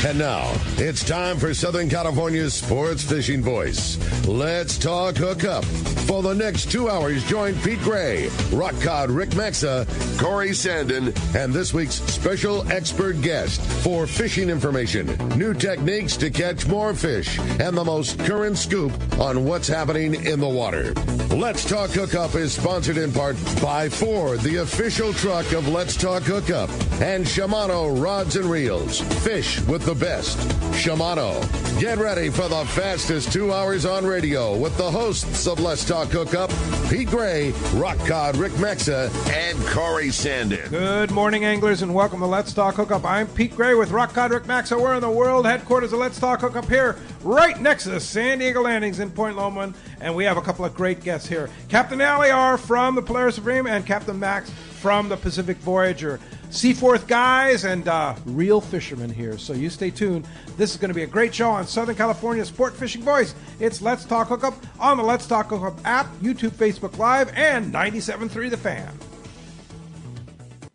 And now, it's time for Southern California's sports fishing voice. Let's talk hookup. For the next 2 hours, join Pete Gray, Rock Cod Rick Maxa, Corey Sandin, and this week's special expert guest for fishing information, new techniques to catch more fish, and the most current scoop on what's happening in the water. Let's Talk Hookup is sponsored in part by Ford, the official truck of Let's Talk Hookup, and Shimano Rods and Reels. Fish with the best. Shimano. Get ready for the fastest 2 hours on radio with the hosts of Let's Talk Hookup, Pete Gray, Rock Cod Rick Maxa, and Corey Sandin. Good morning, anglers, and welcome to Let's Talk Hookup. I'm Pete Gray with Rock Cod Rick Maxa. We're in the world headquarters of Let's Talk Hookup here, right next to the San Diego Landings in Point Loma, and we have a couple of great guests here. Captain Aliyer from the Polaris Supreme and Captain Max from the Pacific Voyager. Seaforth guys and real fishermen here, so you stay tuned. This is going to be a great show on Southern California's Sport Fishing Voice. It's Let's Talk Hookup on the Let's Talk Hookup app, YouTube, Facebook Live, and 97.3 The Fan.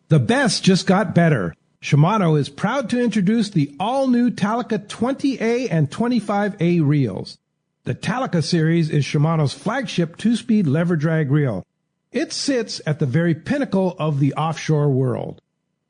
The best just got better. Shimano is proud to introduce the all-new Talica 20A and 25A reels. The Talica series is Shimano's flagship two-speed lever drag reel. It sits at the very pinnacle of the offshore world.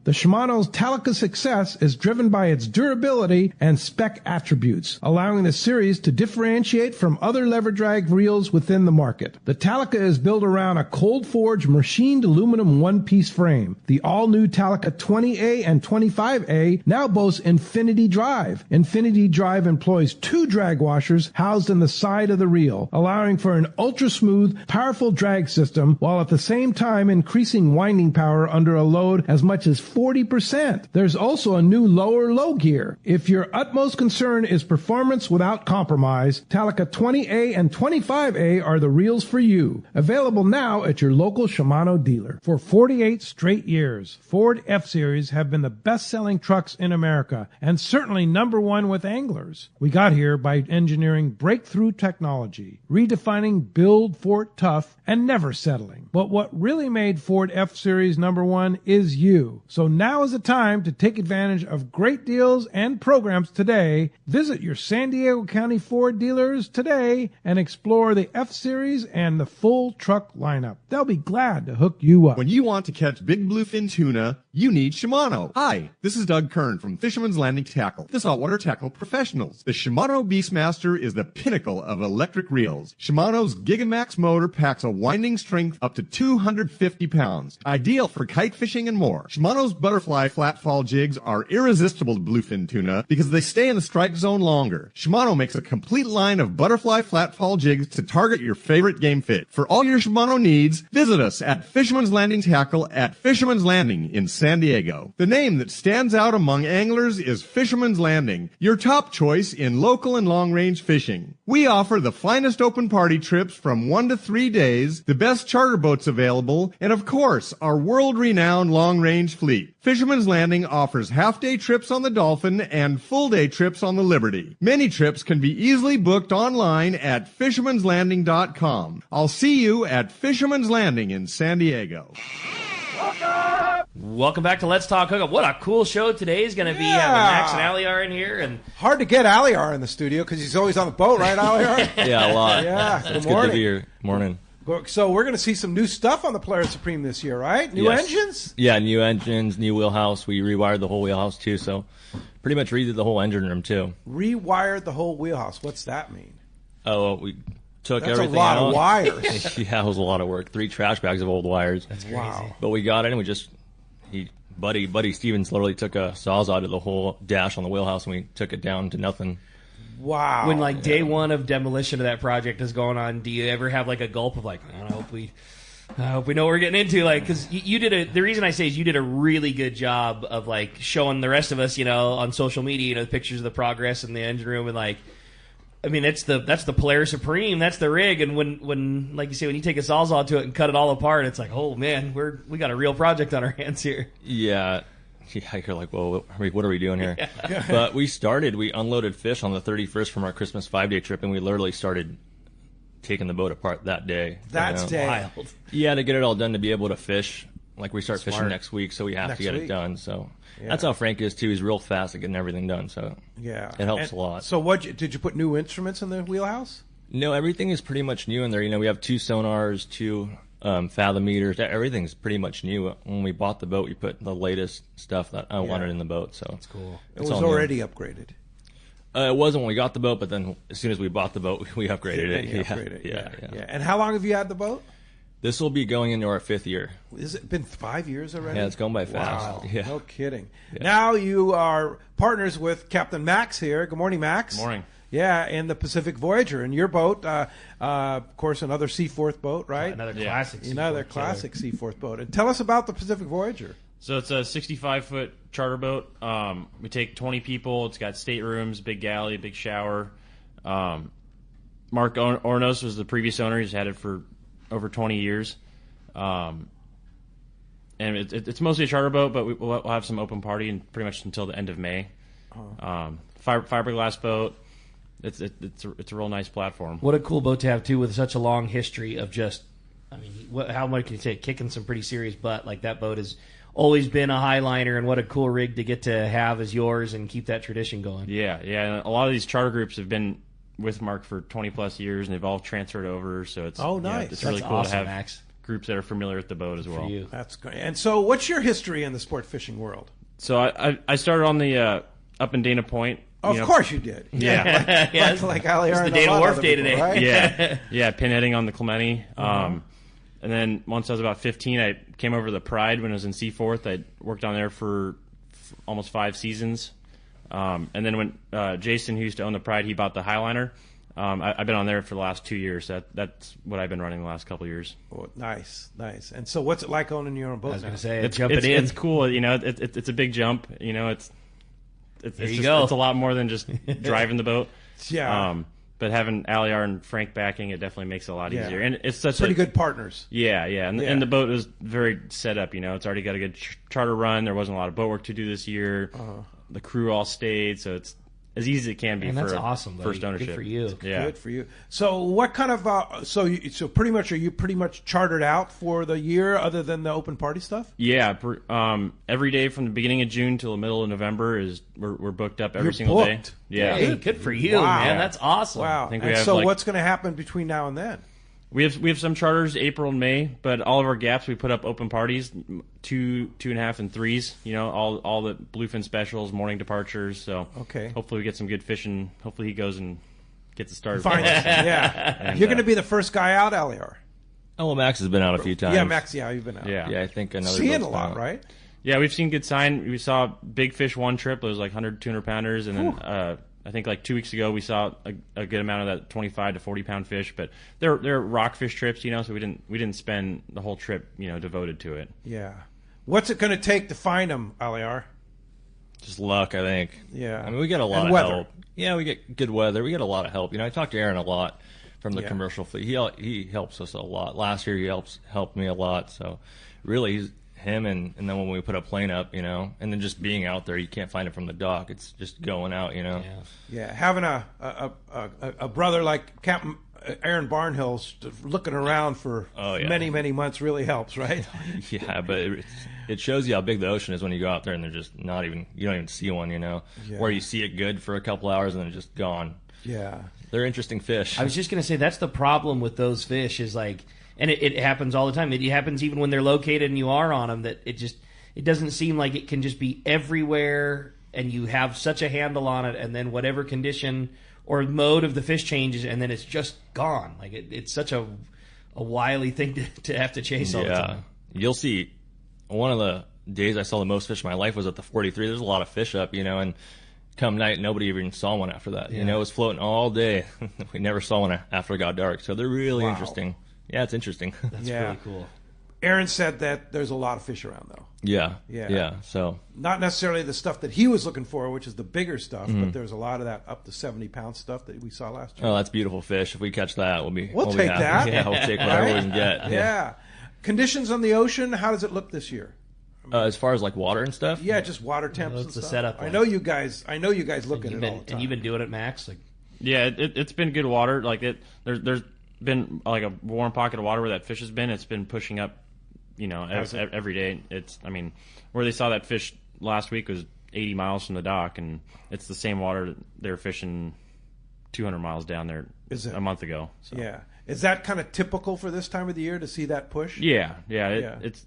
The Shimano's Talica success is driven by its durability and spec attributes, allowing the series to differentiate from other lever drag reels within the market. The Talica is built around a cold-forged machined aluminum one-piece frame. The all-new Talica 20A and 25A now boasts Infinity Drive. Infinity Drive employs two drag washers housed in the side of the reel, allowing for an ultra-smooth, powerful drag system, while at the same time increasing winding power under a load as much as 40%. There's also a new lower low gear. If your utmost concern is performance without compromise, Talica 20A and 25A are the reels for you. Available now at your local Shimano dealer. For 48 straight years, Ford F-Series have been the best-selling trucks in America and certainly number one with anglers. We got here by engineering breakthrough technology, redefining build Fort tough, and never settling. But what really made Ford F-Series number one is you. So now is the time to take advantage of great deals and programs today. Visit your San Diego County Ford dealers today and explore the F-Series and the full truck lineup. They'll be glad to hook you up. When you want to catch big bluefin tuna, you need Shimano. Hi, this is Doug Kern from Fisherman's Landing Tackle, the saltwater tackle professionals. The Shimano Beastmaster is the pinnacle of electric reels. Shimano's Gigamax motor packs a winding strength up to 250 pounds, ideal for kite fishing and more. Shimano's butterfly flatfall jigs are irresistible to bluefin tuna because they stay in the strike zone longer. Shimano makes a complete line of butterfly flatfall jigs to target your favorite game fit. For all your Shimano needs, visit us at Fisherman's Landing Tackle at Fisherman's Landing in San Diego. The name that stands out among anglers is Fisherman's Landing, your top choice in local and long-range fishing. We offer the finest open party trips from 1 to 3 days, the best charter boats available, and of course, our world-renowned long-range fleet. Fisherman's Landing offers half-day trips on the Dolphin and full-day trips on the Liberty. Many trips can be easily booked online at fishermanslanding.com. I'll see you at Fisherman's Landing in San Diego. Welcome back to Let's Talk Hookup. What a cool show today is going to be having Max and Aliyer in here. And hard to get Aliyer in the studio because he's always on the boat, right, Aliyer? Yeah, a lot. Yeah, It's good to be here. Morning. So we're going to see some new stuff on the Polaris Supreme this year, right? New engines? Yeah, new engines, new wheelhouse. We rewired the whole wheelhouse, too, so pretty much redid the whole engine room, too. Rewired the whole wheelhouse. What's that mean? Oh, we took That's everything out. out. That's a lot of wires. Yeah, it was a lot of work. 3 trash bags of old wires. That's crazy. Wow. But we got it, and we just... Buddy Stevens literally took a sawzall to the whole dash on the wheelhouse, and we took it down to nothing. Wow. When like day one of demolition of that project is going on, do you ever have like a gulp of like, I hope we know what we're getting into? Like, because the reason I say is you did a really good job of like showing the rest of us, on social media, the pictures of the progress in the engine room, and like, I mean, that's the Polaris Supreme, that's the rig, and when like you say, when you take a sawzall to it and cut it all apart, it's like, oh man, we got a real project on our hands here. Yeah, you're like, well, what are we doing here? Yeah. But we unloaded fish on the 31st from our Christmas 5-day trip, and we literally started taking the boat apart that day. That's wild. Yeah, to get it all done, to be able to fish Like we start fishing next week, so we have to get it done. So that's how Frank is too. He's real fast at getting everything done. So it helps a lot. So did you put new instruments in the wheelhouse? No, everything is pretty much new in there. You know, we have 2 sonars, 2 fathom meters. Everything's pretty much new. When we bought the boat, we put the latest stuff that I wanted in the boat. So that's cool. It was already upgraded. It wasn't when we got the boat, but then as soon as we bought the boat, we upgraded it. Yeah. And how long have you had the boat? This will be going into our 5th year. Has it been 5 years already? Yeah, it's going by fast. Wow. Yeah. No kidding. Yeah. Now you are partners with Captain Max here. Good morning, Max. Good morning. Yeah, in the Pacific Voyager. And your boat, of course, another Seaforth boat, right? Another classic Seaforth. Another classic Seaforth boat. And tell us about the Pacific Voyager. So it's a 65-foot charter boat. We take 20 people. It's got staterooms, big galley, big shower. Mark Ornos was the previous owner. He's had it for over 20 years. And it's mostly a charter boat, but we'll have some open party and pretty much until the end of May. Fiberglass boat. It's a real nice platform. What a cool boat to have too, with such a long history of just, I mean, how much can you say, kicking some pretty serious butt. Like that boat has always been a highliner, and what a cool rig to get to have as yours and keep that tradition going. Yeah. And a lot of these charter groups have been with Mark for 20 plus years, and they've all transferred over. So it's nice. It's really That's cool awesome, to have Max. groups that are familiar with the boat as well. For you. That's great. And so, what's your history in the sport fishing world? So I started on the up in Dana Point. Of course you did. Yeah. like Aliyer. It's the and Dana a lot Wharf of other day people, today. right? Yeah, pinheading on the Clemente. And then once I was about 15, I came over to the Pride when I was in Seaforth. I worked on there for almost 5 seasons. And then when Jason, who used to own the Pride, he bought the Highliner. I've been on there for the last 2 years. That's what I've been running the last couple of years. Oh, nice. And so, what's it like owning your own boat? I was now? going to say, It's cool. You know, it's a big jump. You know, it's go. It's a lot more than just driving the boat. Yeah. But having Aliyer and Frank backing, it definitely makes it a lot easier. And it's such pretty good partners. Yeah. And the boat is very set up. You know, it's already got a good charter run. There wasn't a lot of boat work to do this year. The crew all stayed, so it's as easy as it can be for awesome, first ownership. Good for you. Yeah. Good for you. So, what kind of so pretty much are you pretty much chartered out for the year, other than the open party stuff? Yeah. Every day from the beginning of June till the middle of November we're booked up every You're single booked. day. Yeah. Hey, good for you, Wow. man. That's awesome. Wow. I think we And have, so, like- what's going to happen between now and then? We have some charters April and May, but all of our gaps we put up open parties, 2, 2.5, and 3s. You know, all the bluefin specials, morning departures. So hopefully we get some good fishing. Hopefully he goes and gets it started. Fine. Yeah. And, You're going to be the first guy out, Aliyer. Oh, well, Max has been out a few times. Yeah, Max. Yeah, you've been out. Yeah. I think another Seeing boat's a lot, been out. right? Yeah, we've seen good sign. We saw big fish one trip. It was like 100, 200 pounders, and then I think like 2 weeks ago we saw a good amount of that 25 to 40 pound fish. But they're rockfish trips, you know, so we didn't spend the whole trip, you know, devoted to it. Yeah. What's it going to take to find them, Aliyer? Just luck, I think. Yeah. I mean, we get a lot And of weather. help. Yeah, we get good weather. We get a lot of help. You know, I talked to Aaron a lot from the commercial fleet. He helps us a lot. Last year he helped me a lot. So really, he's him and then when we put a plane up, you know, and then just being out there, you can't find it from the dock. It's just going out, you know. Yeah. Having a brother like Captain Aaron Barnhill's looking around for many, many months really helps, right? Yeah, but it shows you how big the ocean is when you go out there and they're just you don't even see one, you know, or you see it good for a couple hours and then it's just gone. Yeah. They're interesting fish. I was just going to say, that's the problem with those fish is like, and it happens all the time. It happens even when they're located and you are on them, that it doesn't seem like it can just be everywhere and you have such a handle on it, and then whatever condition or mode of the fish changes and then it's just gone. Like it's such a wily thing to have to chase all the time. You'll see, one of the days I saw the most fish in my life was at the 43. There's a lot of fish up, you know, and come night, nobody even saw one after that. You know, it was floating all day. We never saw one after it got dark. So they're really interesting. Yeah, it's interesting. That's really cool. Aaron said that there's a lot of fish around, though. Yeah. So not necessarily the stuff that he was looking for, which is the bigger stuff, but there's a lot of that up to 70-pound stuff that we saw last year. Oh, that's beautiful fish. If we catch that, we'll take happy. that. Yeah, we'll take whatever we can get. Yeah. Conditions on the ocean, how does it look this year? As far as like water and stuff? Yeah, just water temps and What's the stuff. setup I like? know you guys look at it all the time. And you've been doing it, Max? Like, Yeah, it's been good water. Like there's been like a warm pocket of water where that fish has been. It's been pushing up every day. Where they saw that fish last week was 80 miles from the dock, and it's the same water they were fishing 200 miles down there a month ago. So. Yeah. Is that kind of typical for this time of the year to see that push? Yeah. It's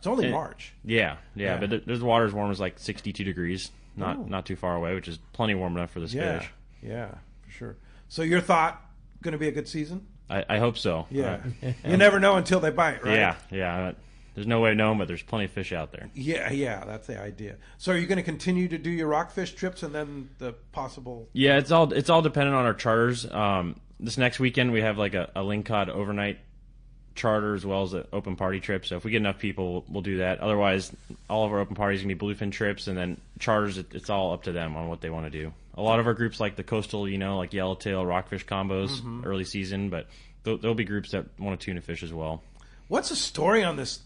only March. Yeah. But the water's warm as like 62 degrees, not too far away, which is plenty warm enough for this fish. Yeah, for sure. So your thought, going to be a good season? I hope so. Yeah. You never know until they bite, right? Yeah. There's no way of knowing, but there's plenty of fish out there. Yeah, that's the idea. So are you going to continue to do your rockfish trips and then the possible... Yeah, it's all dependent on our charters. This next weekend we have like a lingcod overnight charter as well as an open party trip. So if we get enough people, we'll do that. Otherwise, all of our open parties are going to be bluefin trips, and then charters, it's all up to them on what they want to do. A lot of our groups like the coastal, like yellowtail, rockfish combos early season, but there'll be groups that want to tuna fish as well. What's the story on this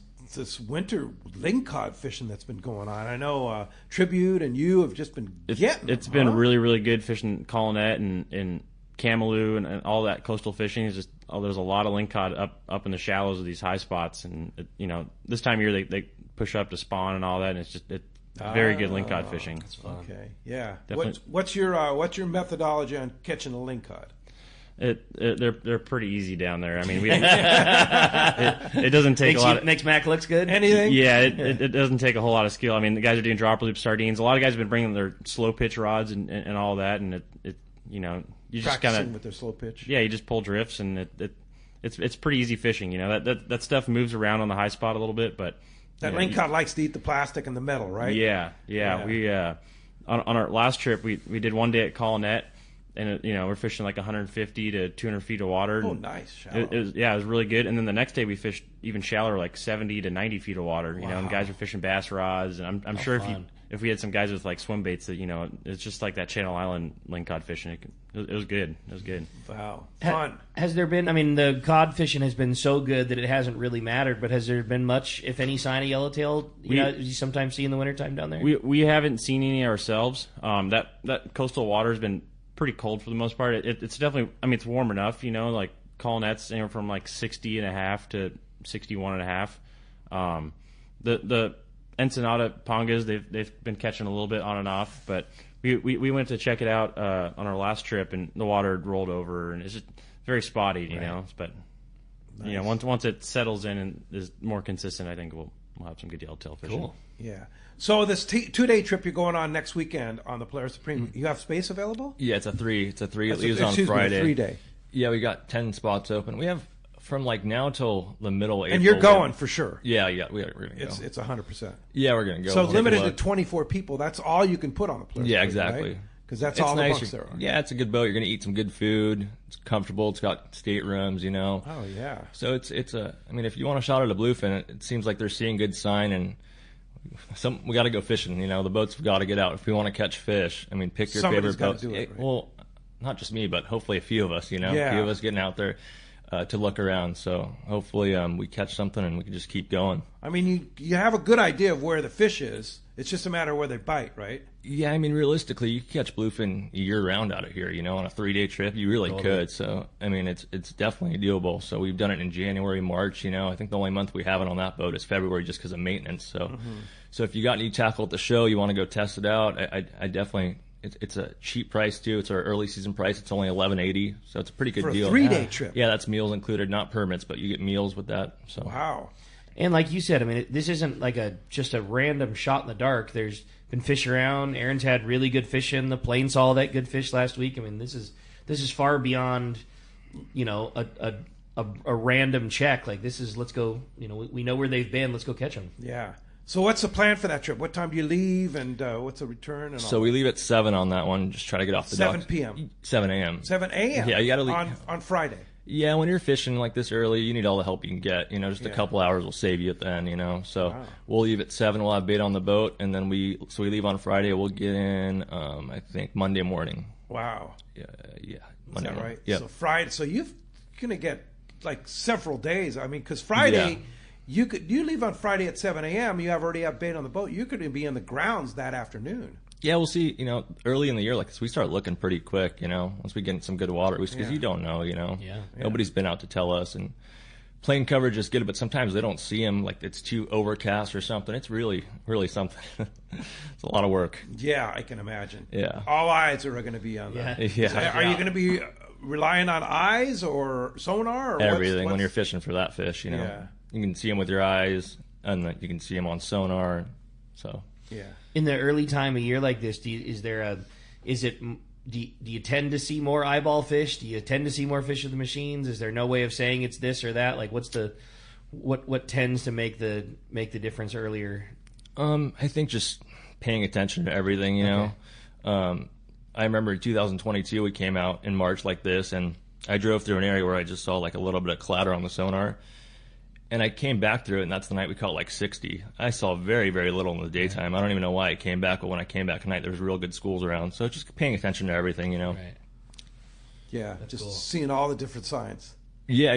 winter lingcod fishing that's been going on? I know Tribute and you have just been getting It's been really, really good fishing Collinet and Camaloo and all that coastal fishing. Is just there's a lot of lingcod up in the shallows of these high spots, and this time of year they push up to spawn and all that, and it's very good lingcod fishing. That's fun. Okay, yeah. Definitely. What's your methodology on catching a lingcod? They're pretty easy down there. I mean, it doesn't take a lot. Makes Mac looks good. Anything? Yeah, it doesn't take a whole lot of skill. I mean, the guys are doing drop loop sardines. A lot of guys have been bringing their slow pitch rods and all that, and you just kind of with their slow pitch. Yeah, you just pull drifts, and it's pretty easy fishing. That stuff moves around on the high spot a little bit, but that lingcod likes to eat the plastic and the metal, right? Yeah. We on our last trip we did one day at Collinet. And we're fishing like 150 to 200 feet of water. Oh, nice. Shallow. It was really good. And then the next day we fished even shallower, like 70 to 90 feet of water. And guys were fishing bass rods. And I'm sure if we had some guys with like swim baits that it's just like that Channel Island lingcod fishing. It was good. It was good. Wow, fun. Has there been? I mean, the cod fishing has been so good that it hasn't really mattered. But has there been much, if any, sign of yellowtail? You sometimes see in the wintertime down there. We haven't seen any ourselves. That coastal water has been pretty cold for the most part. It's definitely, it's warm enough, like Collinet's anywhere from like 60.5 to 61.5. The Ensenada Pongas, they've been catching a little bit on and off, but we went to check it out on our last trip, and the water had rolled over, and it's just very spotty, but nice. Once it settles in and is more consistent, I think we'll have some good yellowtail fishing. Cool. Yeah. So this 2-day trip you're going on next weekend on the Polaris Supreme, you have space available? Yeah, it's a 3. It leaves on Friday. 3-day. Yeah, we got 10 spots open. We have from like now till the middle of April. And you're going for sure. Yeah, we're going to go. It's 100%. Yeah, we're going to go. So limited to 24 people. That's all you can put on the Polaris. Yeah, exactly. Because that's all the bunks there are. Yeah, it's a good boat. You're going to eat some good food. It's comfortable. It's got staterooms, Oh, yeah. So it's if you want a shot at a bluefin, it seems like they're seeing good sign, and we got to go fishing. The boats have got to get out if we want to catch fish. Pick your Somebody's favorite boat. Do it, right? Well, not just me, but hopefully a few of us. Yeah. A few of us getting out there to look around. So hopefully we catch something and we can just keep going. You have a good idea of where the fish is. It's just a matter of where they bite, right? Yeah, realistically, you can catch bluefin year round out of here. On a 3-day trip, you really could. So it's definitely doable. So we've done it in January, March. I think the only month we have it on that boat is February, just because of maintenance. So. So if you got any tackle at the show, you want to go test it out, I definitely. It's a cheap price too. It's our early season price. It's only $11.80, so it's a pretty good deal. For a 3-day trip. Yeah, that's meals included, not permits, but you get meals with that. So wow. And like you said, this isn't like just a random shot in the dark. There's been fish around. Aaron's had really good fishing. The plane saw that good fish last week. This is far beyond, a random check. Like this is, let's go. We know where they've been. Let's go catch them. Yeah. So what's the plan for that trip? What time do you leave, and what's the return? And so we leave at 7 on that one. Just try to get off the dock. 7 p.m. 7 a.m. 7 a.m. Yeah, you got to leave on Friday. Yeah, when you're fishing like this early, you need all the help you can get. Just a couple hours will save you at the end. So we'll leave at 7. We'll have bait on the boat, and then we leave on Friday. We'll get in, I think Monday morning. Wow. Yeah. Is that right? Yeah. So Friday. So you're gonna get like several days. Because Friday. Yeah. You leave on Friday at 7 a.m. You already have bait on the boat. You could be in the grounds that afternoon. Yeah, we'll see. Early in the year, like this, we start looking pretty quick. Once we get in some good water, because you don't know. Yeah. Nobody's been out to tell us, and plane coverage is good, but sometimes they don't see them. Like it's too overcast or something. It's really, really something. It's a lot of work. Yeah, I can imagine. Yeah. All eyes are going to be on that. Yeah. Are you going to be relying on eyes or sonar? Or everything when you're fishing for that fish, you know. Yeah. You can see them with your eyes, and you can see them on sonar. So. Yeah. In the early time of year like this, do you tend to see more eyeball fish? Do you tend to see more fish with the machines? Is there no way of saying it's this or that? Like, what tends to make the difference earlier? I think just paying attention to everything, you know. I remember in 2022 we came out in March like this, and I drove through an area where I just saw like a little bit of clatter on the sonar. And I came back through it, and that's the night we caught like 60. I saw very, very little in the daytime. I don't even know why I came back, but when I came back tonight, there was real good schools around. So just paying attention to everything, you know. Right. Yeah, That's just cool. seeing all the different signs. Yeah.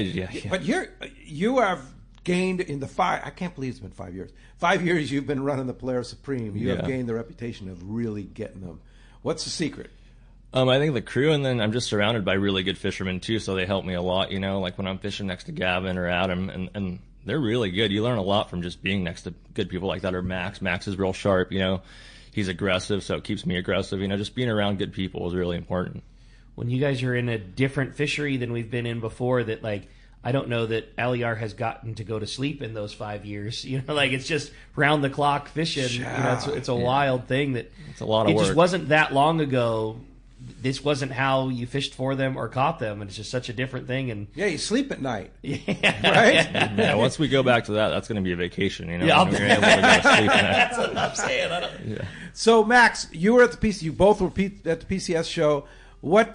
But you have gained in the I can't believe it's been 5 years. 5 years you've been running the Polaris Supreme. You have gained the reputation of really getting them. What's the secret? I think the crew, and then I'm just surrounded by really good fishermen too, so they help me a lot, you know, like when I'm fishing next to Gavin or Adam, and they're really good. You learn a lot from just being next to good people like that, or Max. Max is real sharp, you know. He's aggressive, so it keeps me aggressive. You know, just being around good people is really important. When you guys are in a different fishery than we've been in before, that like, I don't know that Aliyer has gotten to go to sleep in those 5 years. You know, like it's just round the clock fishing. Yeah. You know, it's a wild thing that It's a lot of it work. just wasn't that long ago. This wasn't how you fished for them or caught them, and it's just such a different thing. And Yeah, you sleep at night. yeah, Right? Yeah, once we go back to that, that's going to be a vacation, you know. Yeah, I'll We're able to go to sleep at night. that's what I'm saying. So, Max, you were at the PC. You both were at the PCS show. What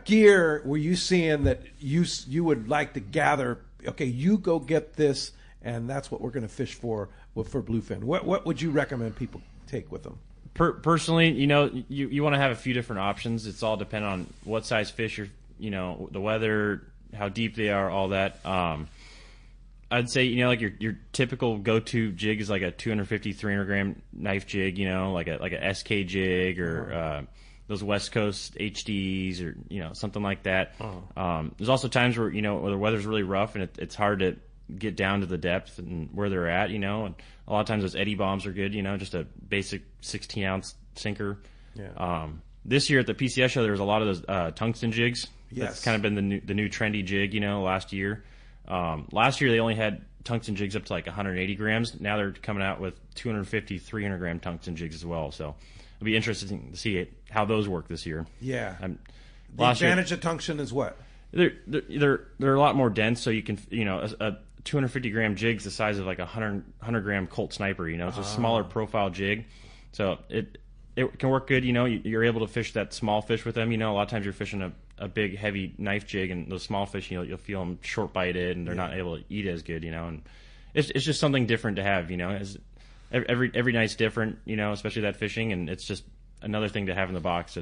gear were you seeing that you would like to gather? Okay, you go get this, and that's what we're going to fish for bluefin. What would you recommend people take with them? Personally, you know, you want to have a few different options. It's all dependent on what size fish you're, you know, the weather, how deep they are, all that. I'd say, you know, like your typical go-to jig is like a 250, 300 gram knife jig, you know, like a SK jig or those West Coast HDs or, you know, something like that. There's also times where, you know, where the weather's really rough and it's hard to get down to the depth and where they're at, you know, and a lot of times those eddy bombs are good, you know, just a basic 16-ounce sinker. Yeah. This year at the PCS show, there was a lot of those tungsten jigs. Yes. That's kind of been the new trendy jig, you know, last year. Last year they only had tungsten jigs up to like 180 grams. Now they're coming out with 250, 300 gram tungsten jigs as well. So it'll be interesting to see how those work this year. Yeah. The Last year- advantage of tungsten is what? They're a lot more dense, so you can, you know, a 250 gram jig's the size of like a 100 gram Colt Sniper. You know, it's a smaller profile jig, so it can work good. You know, you're able to fish that small fish with them. You know, a lot of times you're fishing a big heavy knife jig, and those small fish, you know, you'll feel them short bited, and they're not able to eat as good. You know, and it's just something different to have. You know, every night's different. You know, especially that fishing, and it's just another thing to have in the box.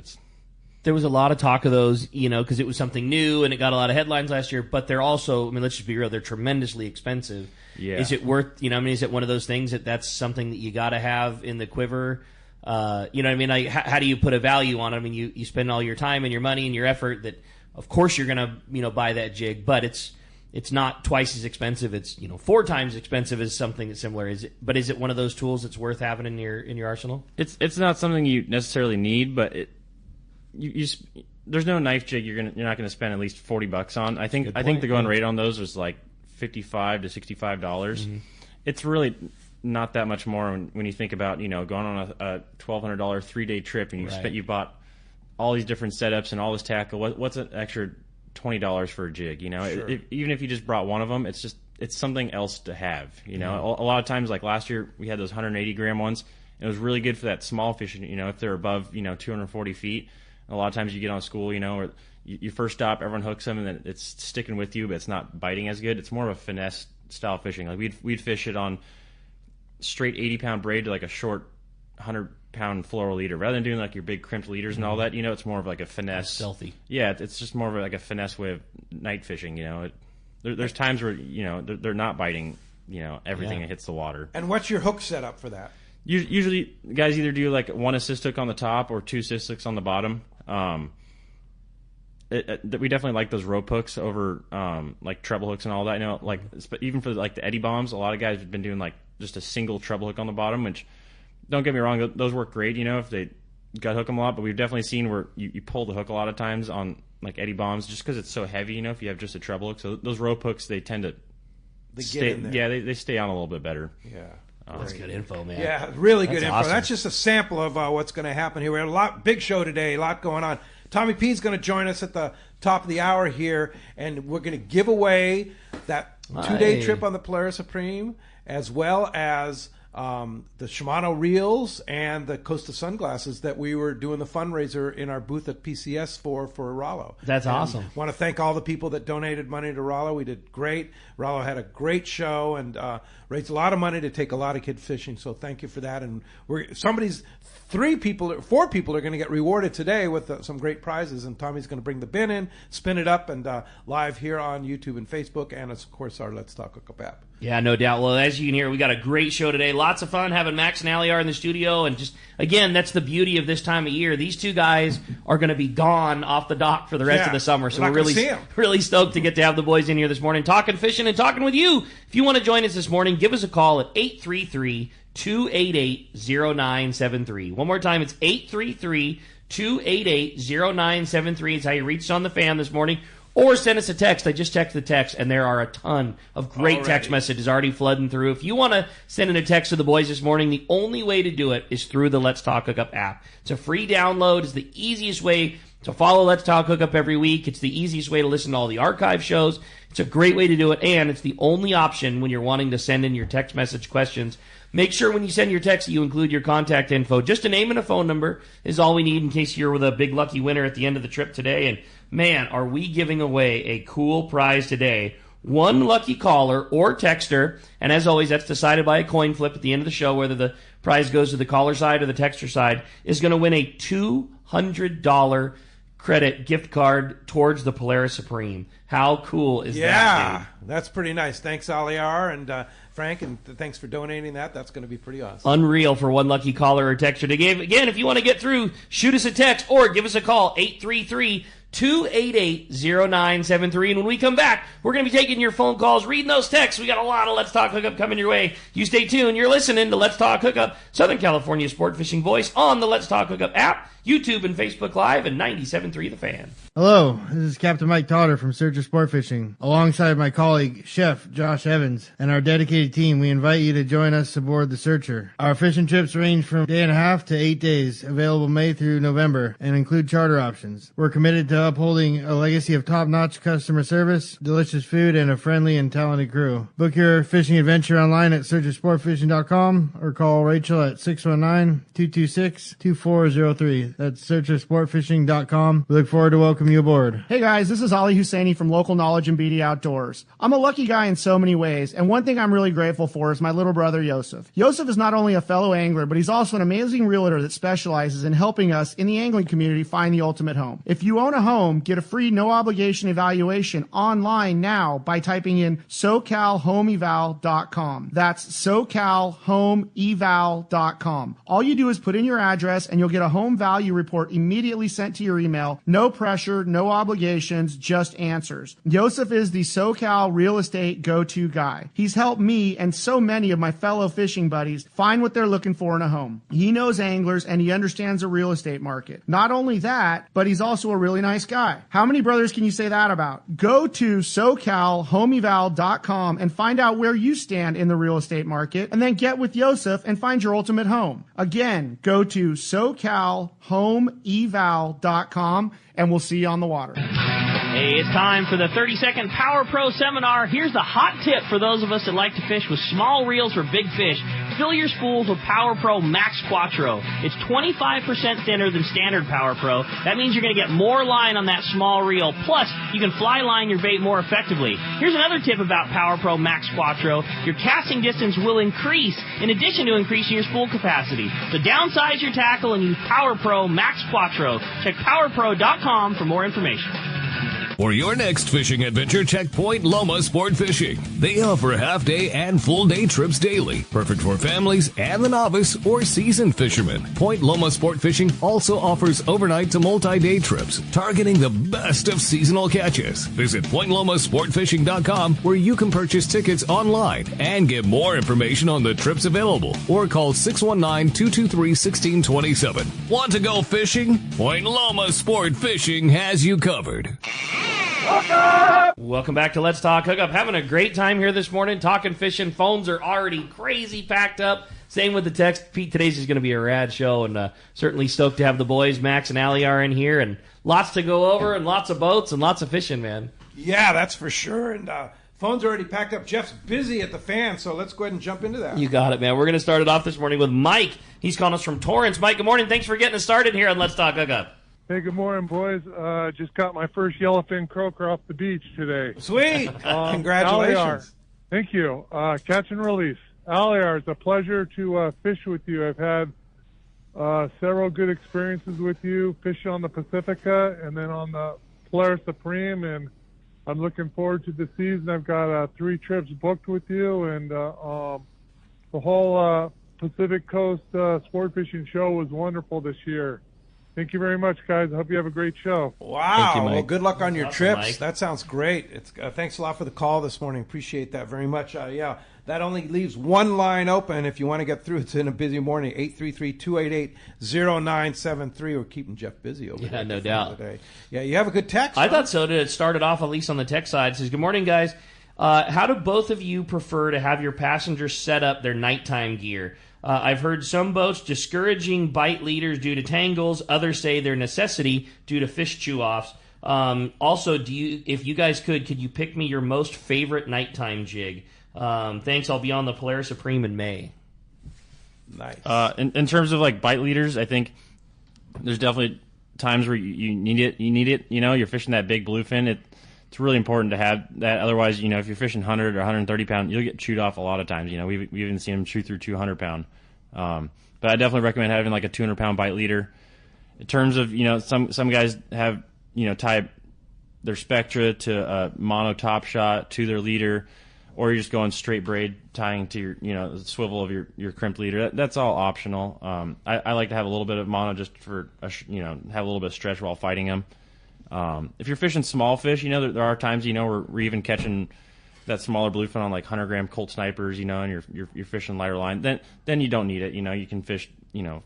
There was a lot of talk of those, you know, because it was something new and it got a lot of headlines last year. But they're also, I mean, let's just be real, they're tremendously expensive. Yeah. Is it worth, you know, I mean, is it one of those things that's something that you got to have in the quiver? You know what I mean? Like, how do you put a value on it? I mean, you spend all your time and your money and your effort that, of course, you're going to, you know, buy that jig, but it's not twice as expensive. It's, you know, 4 times expensive as something that's similar. Is it one of those tools that's worth having in your arsenal? It's not something you necessarily need, but there's no knife jig you're not gonna spend at least $40 on. I think the going rate on those was like $55 to $65. Mm-hmm. It's really not that much more when you think about, you know, going on a $1,200 3-day trip and you bought all these different setups and all this tackle. What's an extra $20 for a jig? You know, Sure. Even if you just brought one of them, it's something else to have. You know, a lot of times, like last year, we had those 180 gram ones. It was really good for that small fish. You know, if they're above 240 feet. A lot of times you get on school, you know, or you first stop, everyone hooks them, and then it's sticking with you, but it's not biting as good. It's more of a finesse style fishing. Like we'd fish it on straight 80-pound braid to like a short 100-pound fluoro leader, rather than doing like your big crimped leaders and all that. You know, it's more of like a finesse, Stealthy. Yeah, it's just more of like a finesse way of night fishing. You know, there's times where they're not biting. You know, everything that hits the water. And what's your hook setup for that? Usually, guys either do like one assist hook on the top or 2 assist hooks on the bottom. we definitely like those rope hooks over like treble hooks and all that. You know, like even for like the eddy bombs, a lot of guys have been doing like just a single treble hook on the bottom, which don't get me wrong, those work great. You know, if they gut hook them a lot, but we've definitely seen where you pull the hook a lot of times on like eddy bombs just because it's so heavy. You know, if you have just a treble hook, so those rope hooks they tend to stay. Yeah, they stay on a little bit better. Yeah. That's good info, man. Yeah, really good info. Awesome. That's just a sample of what's going to happen here. We had big show today, a lot going on. Tommy P is going to join us at the top of the hour here, and we're going to give away that 2-day trip on the Polaris Supreme, as well as the Shimano reels and the Costa sunglasses that we were doing the fundraiser in our booth at PCS for Rollo. That's awesome. Want to thank all the people that donated money to Rollo. We did great. Rollo had a great show and raised a lot of money to take a lot of kids fishing. So thank you for that. And 4 people are going to get rewarded today with some great prizes. And Tommy's going to bring the bin in, spin it up, and live here on YouTube and Facebook, and of course our Let's Talk Hookup app. Yeah, no doubt. Well, as you can hear, we got a great show today. Lots of fun having Max and Aliyer in the studio. And just, again, that's the beauty of this time of year. These two guys are going to be gone off the dock for the rest of the summer. So we're really stoked to get to have the boys in here this morning talking fishing and talking with you. If you want to join us this morning, give us a call at 833-288-0973. One more time, it's 833-288-0973. It's how you reached on the fan this morning. Or send us a text. I just checked the text, and there are a ton of great text messages already flooding through. If you want to send in a text to the boys this morning, the only way to do it is through the Let's Talk Hookup app. It's a free download. It's the easiest way to follow Let's Talk Hookup every week. It's the easiest way to listen to all the archive shows. It's a great way to do it, and it's the only option when you're wanting to send in your text message questions. Make sure when you send your text that you include your contact info. Just a name and a phone number is all we need in case you're with a big lucky winner at the end of the trip today. And man, are we giving away a cool prize today. One lucky caller or texter, and as always, that's decided by a coin flip at the end of the show, whether the prize goes to the caller side or the texter side, is going to win a $200 credit gift card towards the Polaris Supreme. How cool is that, dude? Yeah, that's pretty nice. Thanks, Aliyer and Frank, and thanks for donating that. That's going to be pretty awesome. Unreal for one lucky caller or texter to give. Again, if you want to get through, shoot us a text or give us a call, 833-288-0973. And when we come back, we're going to be taking your phone calls, reading those texts. We got a lot of Let's Talk Hookup coming your way. You stay tuned. You're listening to Let's Talk Hookup, Southern California sport fishing voice on the Let's Talk Hookup app, YouTube and Facebook Live, and 97.3 The Fan. Hello, this is Captain Mike Totter from Searcher Sport Fishing. Alongside my colleague, Chef Josh Evans, and our dedicated team, we invite you to join us aboard the Searcher. Our fishing trips range from 1.5 to 8 days, available May through November, and include charter options. We're committed to upholding a legacy of top-notch customer service, delicious food, and a friendly and talented crew. Book your fishing adventure online at searchersportfishing.com or call Rachel at 619-226-2403. That's searchersportfishing.com. We look forward to welcoming you aboard. Hey guys, this is Ali Husseini from Local Knowledge and BD Outdoors. I'm a lucky guy in so many ways, and one thing I'm really grateful for is my little brother Yosef. Yosef is not only a fellow angler, but he's also an amazing realtor that specializes in helping us in the angling community find the ultimate home. If you own a home, get a free no-obligation evaluation online now by typing in SoCalHomeEval.com. That's SoCalHomeEval.com. All you do is put in your address, and you'll get a home value report immediately sent to your email. No pressure, no obligations, just answers. Yosef is the SoCal real estate go-to guy. He's helped me and so many of my fellow fishing buddies find what they're looking for in a home. He knows anglers and he understands the real estate market. Not only that, but he's also a really nice guy. How many brothers can you say that about? Go to SoCalHomeEval.com and find out where you stand in the real estate market, and then get with Yosef and find your ultimate home. Again, go to SoCalHomeEval.com and we'll see you on the water. Hey, it's time for the 30-second Power Pro Seminar. Here's the hot tip for those of us that like to fish with small reels for big fish. Fill your spools with Power Pro Max Quattro. It's 25% thinner than standard Power Pro. That means you're going to get more line on that small reel. Plus, you can fly line your bait more effectively. Here's another tip about Power Pro Max Quattro. Your casting distance will increase in addition to increasing your spool capacity. So downsize your tackle and use Power Pro Max Quattro. Check PowerPro.com for more information. For your next fishing adventure, check Point Loma Sport Fishing. They offer half-day and full-day trips daily, perfect for families and the novice or seasoned fishermen. Point Loma Sport Fishing also offers overnight to multi-day trips, targeting the best of seasonal catches. Visit PointLomaSportFishing.com, where you can purchase tickets online and get more information on the trips available, or call 619-223-1627. Want to go fishing? Point Loma Sport Fishing has you covered. Welcome back to Let's Talk Hookup. Having a great time here this morning, talking fishing. Phones are already crazy packed up. Same with the text. Pete, today's is going to be a rad show, and certainly stoked to have the boys, Max and Aliyer, in here, and lots to go over, and lots of boats, and lots of fishing, man. Yeah, that's for sure. And phones are already packed up. Jeff's busy at the fan, so let's go ahead and jump into that. You got it, man. We're going to start it off this morning with Mike. He's calling us from Torrance. Mike, good morning. Thanks for getting us started here on Let's Talk Hookup. Hey, good morning, boys. Just got my first yellowfin croaker off the beach today. Sweet. Congratulations. Aliyer. Thank you. Catch and release. Aliyer, it's a pleasure to fish with you. I've had several good experiences with you, fishing on the Pacifica and then on the Polaris Supreme, and I'm looking forward to the season. I've got 3 trips booked with you, and the whole Pacific Coast sport fishing show was wonderful this year. Thank you very much, guys. I hope you have a great show. Wow. You, well, good luck on your Awesome, trips. Mike. That sounds great. It's thanks a lot for the call this morning. Appreciate that very much. Yeah, that only leaves one line open if you want to get through. It's in a busy morning, 833-288-0973. We're keeping Jeff busy over there. Yeah, no doubt. Today. Yeah, you have a good text. I huh? thought so. It started off, at least on the tech side. It says, good morning, guys. How do both of you prefer to have your passengers set up their nighttime gear? I've heard some boats discouraging bite leaders due to tangles. Others say they're necessity due to fish chew-offs. Also, if you guys could you pick me your most favorite nighttime jig? Thanks. I'll be on the Polaris Supreme in May. Nice. In terms of like bite leaders, I think there's definitely times where you need it. You know, you're fishing that big bluefin. It's really important to have that. Otherwise, you know, if you're fishing 100 or 130 pound, you'll get chewed off a lot of times. You know, we've even seen them chew through 200 pound. But I definitely recommend having like a 200 pound bite leader. In terms of, you know, some guys have, you know, tie their Spectra to a mono top shot to their leader, or you're just going straight braid tying to your, you know, the swivel of your crimp leader. That's all optional. I like to have a little bit of mono just for, you know, have a little bit of stretch while fighting them. If you're fishing small fish, you know, there are times, you know, where we're even catching that smaller bluefin on like 100-gram Colt snipers, you know, and you're fishing lighter line. Then you don't need it. You know, you can fish, you know,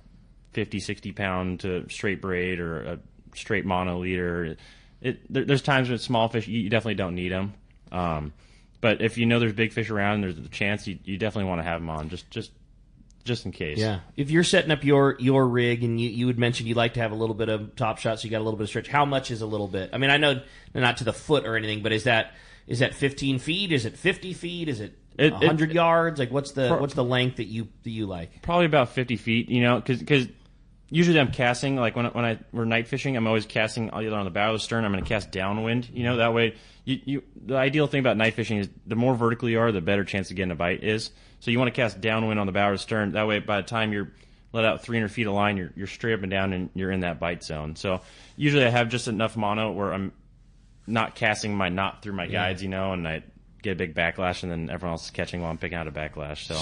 50, 60 pound to straight braid or a straight mono leader. There's times with small fish you definitely don't need them. But if you know there's big fish around and there's a chance, you definitely want to have them on just in case. Yeah. If you're setting up your rig and you would mention you like to have a little bit of top shot, so you got a little bit of stretch, how much is a little bit? I mean, I know not to the foot or anything, but is that 15 feet? Is it 50 feet? Is it 100 yards? Like what's the length that you like? Probably about 50 feet, you know, because usually I'm casting, like when we're night fishing, I'm always casting either on the bow or the stern. I'm going to cast downwind, you know, that way the ideal thing about night fishing is the more vertical you are, the better chance of getting a bite is. So you want to cast downwind on the bow or stern. That way, by the time you're let out 300 feet of line, you're straight up and down and you're in that bite zone. So usually I have just enough mono where I'm not casting my knot through my guides, you know, and I get a big backlash, and then everyone else is catching while I'm picking out a backlash. So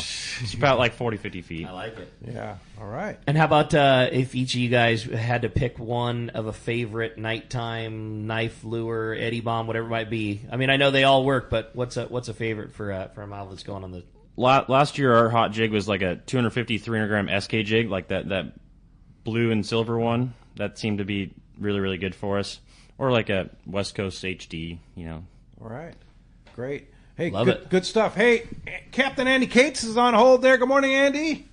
it's about like 40, 50 feet. I like it. Yeah. All right. And how about if each of you guys had to pick one of a favorite nighttime knife, lure, eddy bomb, whatever it might be? I mean, I know they all work, but what's a favorite for a model that's going on the... Last year, our hot jig was like a 250, 300-gram SK jig, like that blue and silver one. That seemed to be really, really good for us. Or like a West Coast HD, you know. All right. Great. Hey, Love it. Good stuff. Hey, Captain Andy Cates is on hold there. Good morning, Andy.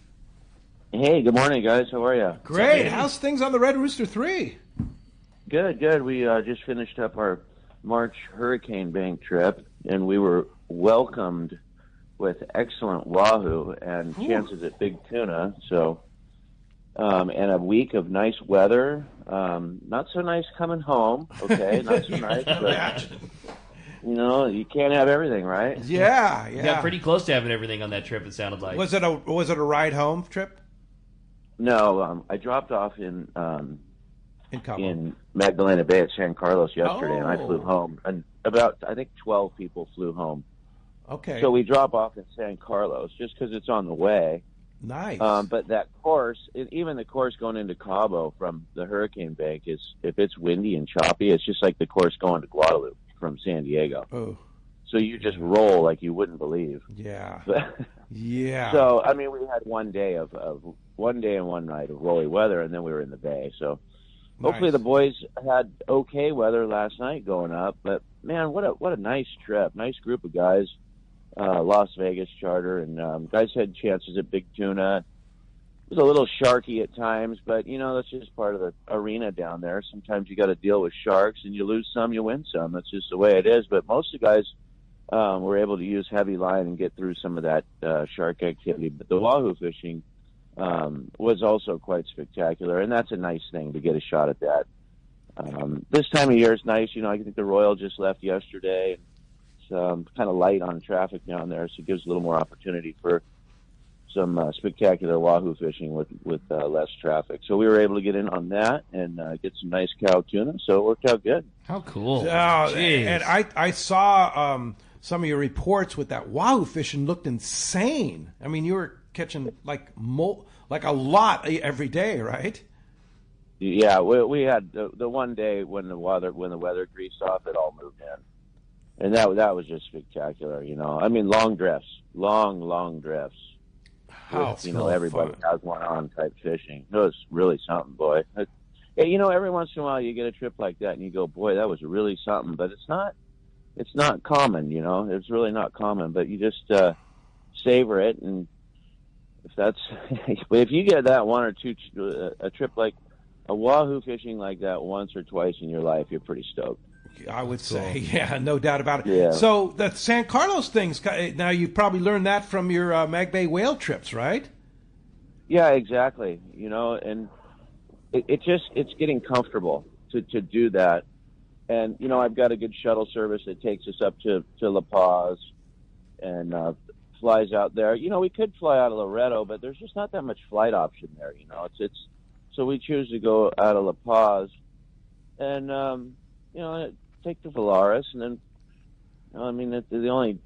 Hey, good morning, guys. How are you? Great. How's things on the Red Rooster 3? Good. We just finished up our March hurricane bank trip, and we were welcomed with excellent wahoo and chances at big tuna. So, and a week of nice weather. Not so nice coming home. Okay, not so nice, but you know, you can't have everything, right? Yeah. You got pretty close to having everything on that trip, it sounded like. Was it a ride home trip? No, I dropped off in in Magdalena Bay at San Carlos yesterday, and I flew home. And about, I think, 12 people flew home. Okay. So we drop off in San Carlos just because it's on the way. Nice. But that course, even the course going into Cabo from the Hurricane Bank, is if it's windy and choppy, it's just like the course going to Guadalupe from San Diego. Oh. So you just roll like you wouldn't believe. Yeah. Yeah. So I mean, we had one day and one night of rolly weather, and then we were in the bay. So hopefully the boys had okay weather last night going up. But man, what a nice trip, nice group of guys. Las Vegas charter, and guys had chances at big tuna. It was a little sharky at times, but that's just part of the arena down there. Sometimes you got to deal with sharks, and you lose some, you win some. That's just the way it is. But most of the guys were able to use heavy line and get through some of that shark activity. But the wahoo fishing was also quite spectacular, and that's a nice thing to get a shot at that. This time of year is nice. I think the Royal just left yesterday. Kind of light on traffic down there, so it gives a little more opportunity for some spectacular wahoo fishing with less traffic. So we were able to get in on that and get some nice cow tuna, so it worked out good. How cool. And I saw some of your reports with that wahoo fishing looked insane. I mean, you were catching like a lot every day, right? Yeah, we had the one day when the weather greased off, it all moved in. And that was just spectacular, I mean, long drifts. How with, everybody has one on type fishing. It was really something, boy. Every once in a while you get a trip like that and you go, boy, that was really something. But it's not common, It's really not common. But you just savor it, and if you get that one or two a trip like a wahoo fishing like that once or twice in your life, you're pretty stoked. I would say, yeah, no doubt about it. Yeah. So the San Carlos things, now you probably learned that from your Mag Bay whale trips, right? Yeah, exactly. And it's getting comfortable to do that. And, I've got a good shuttle service that takes us up to La Paz and flies out there. We could fly out of Loreto, but there's just not that much flight option there, so we choose to go out of La Paz and, take the Polaris, and then, the only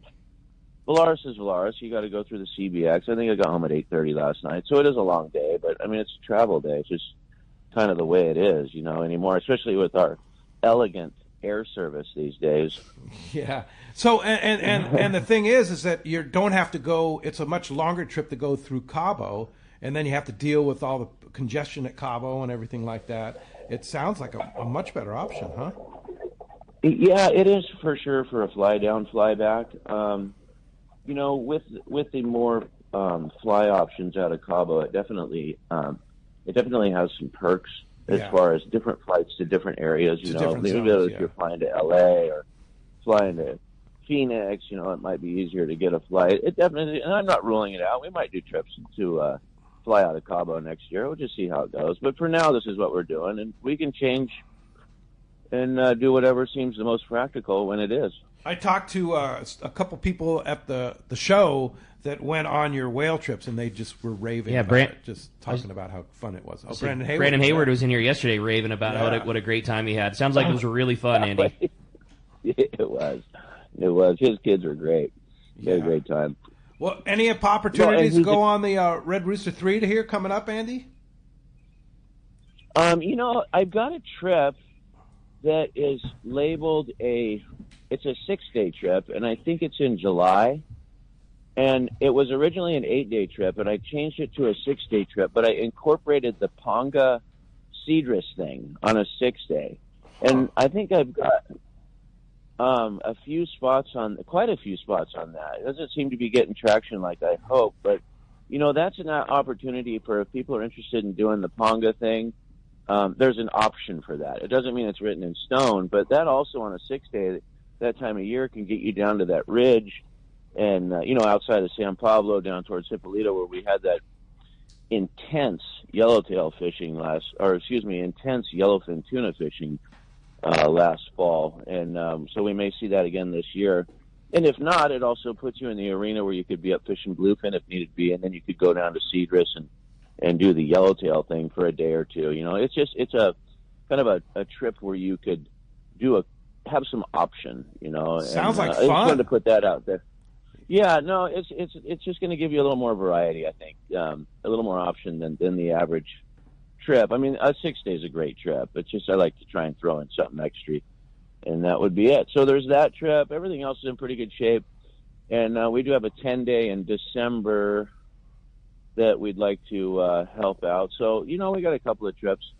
Polaris is Polaris. You got to go through the CBX. I think I got home at 8:30 last night, so it is a long day. But it's a travel day. It's just kind of the way it is, anymore. Especially with our elegant air service these days. Yeah. So and the thing is that you don't have to go. It's a much longer trip to go through Cabo, and then you have to deal with all the congestion at Cabo and everything like that. It sounds like a much better option, huh? Yeah, it is for sure for a fly down, fly back. With the more fly options out of Cabo, it definitely has some perks as far as different flights to different areas. If you're flying to LA or flying to Phoenix, it might be easier to get a flight. It definitely, and I'm not ruling it out. We might do trips to fly out of Cabo next year. We'll just see how it goes. But for now, this is what we're doing, and we can change and do whatever seems the most practical when it is. I talked to a couple people at the show that went on your whale trips, and they just were raving about it, just talking about how fun it was. Brandon Hayward was in here yesterday raving about what a great time he had. Sounds like it was really fun, Andy. It was. His kids were great. He had a great time. Well, any opportunities to go on the Red Rooster 3 to here coming up, Andy? I've got a trip that is labeled it's a 6-day trip, and I think it's in July. And it was originally an 8-day trip, and I changed it to a 6-day trip, but I incorporated the Ponga Cedrus thing on a 6-day. And I think I've got quite a few spots on that. It doesn't seem to be getting traction like I hope, but that's an opportunity for if people are interested in doing the Ponga thing. There's an option for that. It doesn't mean it's written in stone, but that also on a 6-day, that time of year can get you down to that ridge and, outside of San Pablo down towards Hippolyta where we had that intense yellowtail fishing intense yellowfin tuna fishing last fall. And so we may see that again this year. And if not, it also puts you in the arena where you could be up fishing bluefin if needed be, and then you could go down to Cedrus and do the yellowtail thing for a day or two. It's a kind kind of a trip where you could have some option, you know. Sounds like I just fun. wanted to put that out there. Yeah, no, it's just going to give you a little more variety, I think, a little more option than the average trip. I mean, a 6 day is a great trip. It's just I like to try and throw in something extra, and that would be it. So there's that trip. Everything else is in pretty good shape, and we do have a 10-day in December that we'd like to help out. So, you know, we got a couple of trips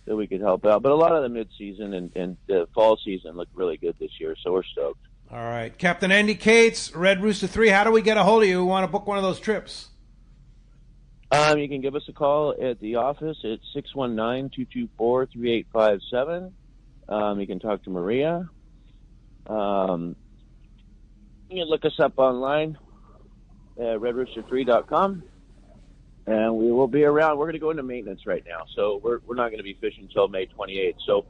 that we could help out, but a lot of the mid-season and the fall season look really good this year, so we're stoked. All right. Captain Andy Cates, Red Rooster 3, how do we get a hold of you? We want to book one of those trips. You can give us a call at the office at 619-224-3857. You can talk to Maria. You can look us up online at redrooster3.com. And we will be around. We're going to go into maintenance right now, so we're not going to be fishing until May 28th. So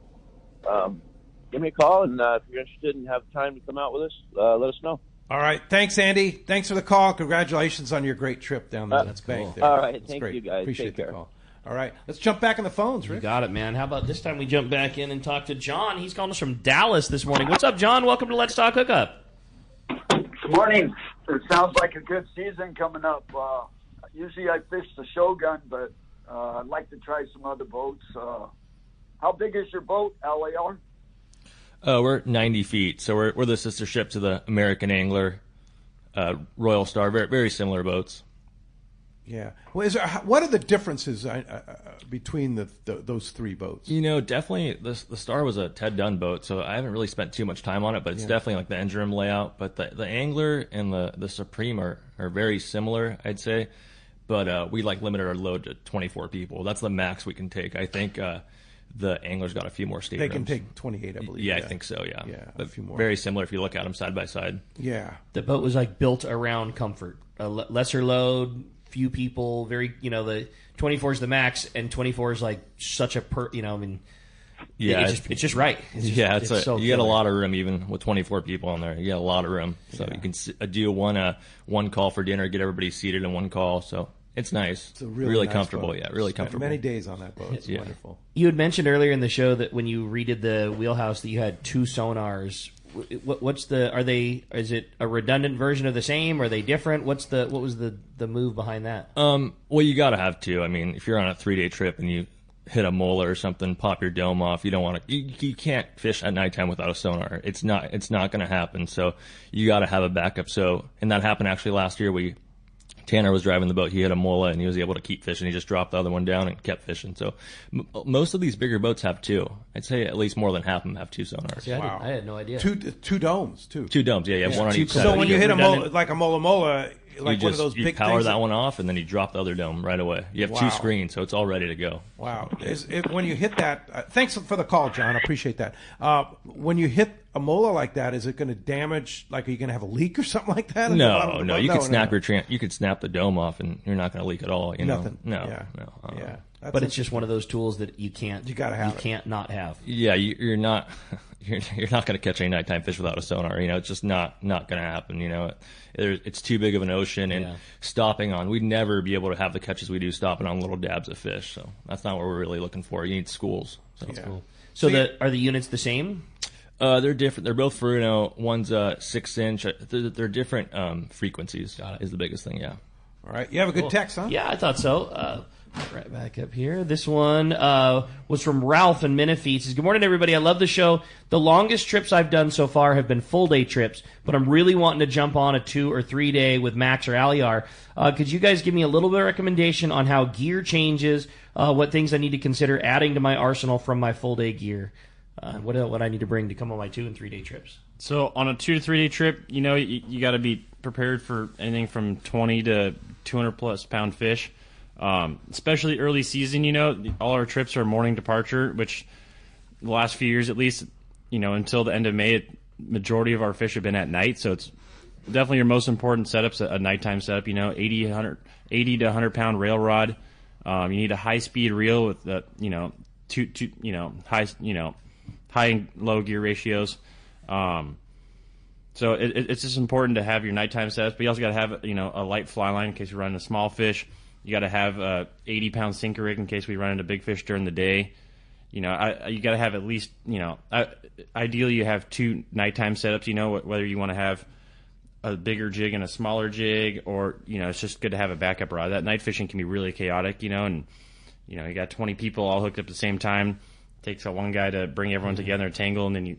give me a call, and if you're interested and have time to come out with us, let us know. All right. Thanks, Andy. Thanks for the call. Congratulations on your great trip down there. That's cool. There. All right. That's Thank great. you, guys. Appreciate Take the care. call. All right. Let's jump back in the phones, Rick. You got it, man. How about this time we jump back in and talk to John? He's calling us from Dallas this morning. What's up, John? Welcome to Let's Talk Hookup. Good morning. It sounds like a good season coming up. Usually I fish the Shogun, but I'd like to try some other boats. How big is your boat, Aliyer? We're 90 feet, so we're the sister ship to the American Angler, Royal Star. Very, very similar boats. Yeah. Well, what are the differences between those three boats? You know, definitely the Star was a Ted Dunn boat, so I haven't really spent too much time on it, but it's definitely like the engine room layout. But the Angler and the Supreme are very similar, I'd say. But we limited our load to 24 people. That's the max we can take. I think the Angler's got a few more staterooms. They can take 28, I believe. Yeah, I think so. Yeah, a few more. Very similar if you look at them side by side. Yeah, the boat was built around comfort, lesser load, few people. Very, the 24 is the max, and 24 is such a Yeah, it's just right. You get a lot of room even with 24 people on there. You get a lot of room, so you can do one call for dinner, get everybody seated in one call. So it's nice. It's a really nice comfortable. boat. Yeah, really Spent comfortable. many days on that boat. It's wonderful. You had mentioned earlier in the show that when you redid the wheelhouse that you had two sonars. Is it a redundant version of the same? Are they different? What was the move behind that? Well, you got to have two. I mean, if you're on a 3-day trip and you hit a mola or something, pop your dome off, you don't want to. You can't fish at nighttime without a sonar. It's not going to happen. So you got to have a backup. And that happened actually last year. Tanner was driving the boat. He hit a mola and he was able to keep fishing. He just dropped the other one down and kept fishing. So most of these bigger boats have two. I'd say at least more than half of them have two sonars. Yeah, wow. I had no idea. Two domes, too. Two domes, yeah, one on each side. So when you hit a mola, one of those big you power things that one off, and then you drop the other dome right away. You have two screens, so it's all ready to go. Wow. When you hit that, thanks for the call, John. I appreciate that. When you hit a mola like that, is it going to damage, are you going to have a leak or something like that? No. You could snap you could snap the dome off, and you're not going to leak at all. Nothing. No. Yeah. But it's just one of those tools that you can't. You got to have. You can't not have. Yeah, you're not. You're not going to catch any nighttime fish without a sonar. It's just not going to happen. It's too big of an ocean, and stopping on. We'd never be able to have the catches we do stopping on little dabs of fish. So that's not what we're really looking for. You need schools. So that's cool. So are the units the same? They're different. They're both Furuno. One's 6-inch. They're different frequencies. Got it. Is the biggest thing. Yeah. All right. You have a good text, huh? Yeah, I thought so. Right back up here. This one was from Ralph in Menifee. He says, "Good morning, everybody. I love the show. The longest trips I've done so far have been full-day trips, but I'm really wanting to jump on a 2 or 3 day with Max or Aliyer. Could you guys give me a little bit of recommendation on how gear changes, what things I need to consider adding to my arsenal from my full-day gear? What I need to bring to come on my 2 and 3 day trips?" So on a 2 to 3 day trip, you got to be prepared for anything from 20 to 200 plus pound fish. Especially early season, all our trips are morning departure, which the last few years at least, until the end of May, majority of our fish have been at night. So it's definitely your most important setup's a nighttime setup, 80 to 100 pound rail rod. You need a high speed reel with the, high and low gear ratios. So it's just important to have your nighttime setups, but you also got to have, a light fly line in case you're running a small fish. You got to have a 80-pound sinker rig in case we run into big fish during the day. you got to have at least, ideally you have 2 nighttime setups, whether you want to have a bigger jig and a smaller jig, or, it's just good to have a backup rod. That night fishing can be really chaotic, and, you got 20 people all hooked up at the same time. It takes one guy to bring everyone together and tangle, and then you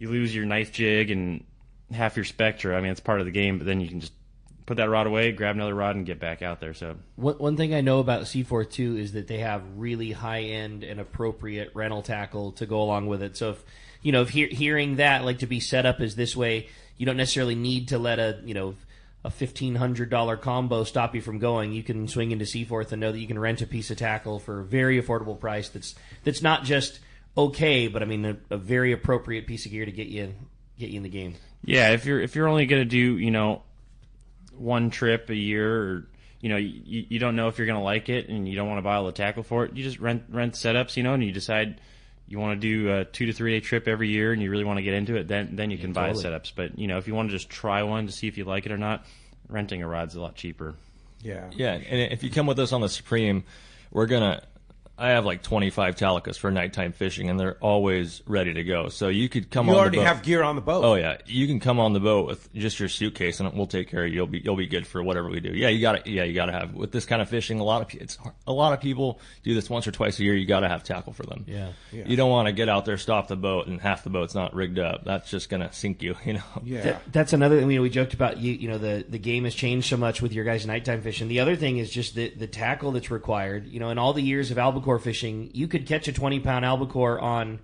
lose your knife jig and half your spectra. I mean, it's part of the game, but then you can just put that rod away, grab another rod, and get back out there. So one thing I know about Seaforth too is that they have really high end and appropriate rental tackle to go along with it. So if hearing that, like, to be set up as this way, you don't necessarily need to let a $1,500 combo stop you from going. You can swing into Seaforth and know that you can rent a piece of tackle for a very affordable price. That's not just okay, but I mean a very appropriate piece of gear to get you in the game. Yeah, if you're only going to do one trip a year, or you don't know if you're going to like it, and you don't want to buy all the tackle for it, you just rent setups, and you decide you want to do a 2 to 3 day trip every year, and you really want to get into it, then you can buy setups. But if you want to just try one to see if you like it or not, renting a rod's a lot cheaper. Yeah. And if you come with us on the Supreme, I have like 25 Talicas for nighttime fishing, and they're always ready to go. So you could come on the boat. You already have gear on the boat. Oh, yeah. You can come on the boat with just your suitcase, and we'll take care of you. You'll be good for whatever we do. Yeah, you got to have, with this kind of fishing, a lot of people do this once or twice a year. You got to have tackle for them. Yeah. You don't want to get out there, stop the boat, and half the boat's not rigged up. That's just going to sink you, Yeah. That's another thing. We joked about, the game has changed so much with your guys' nighttime fishing. The other thing is just the tackle that's required. In all the years of albacore fishing, you could catch a 20-pound albacore on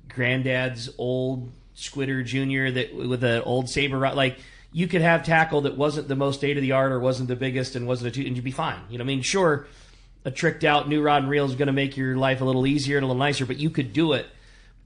Granddad's old Squidder Jr. with an old saber rod. Like, you could have tackle that wasn't the most state of the art, or wasn't the biggest, and wasn't and you'd be fine. Sure, a tricked out new rod and reel is going to make your life a little easier and a little nicer, but you could do it.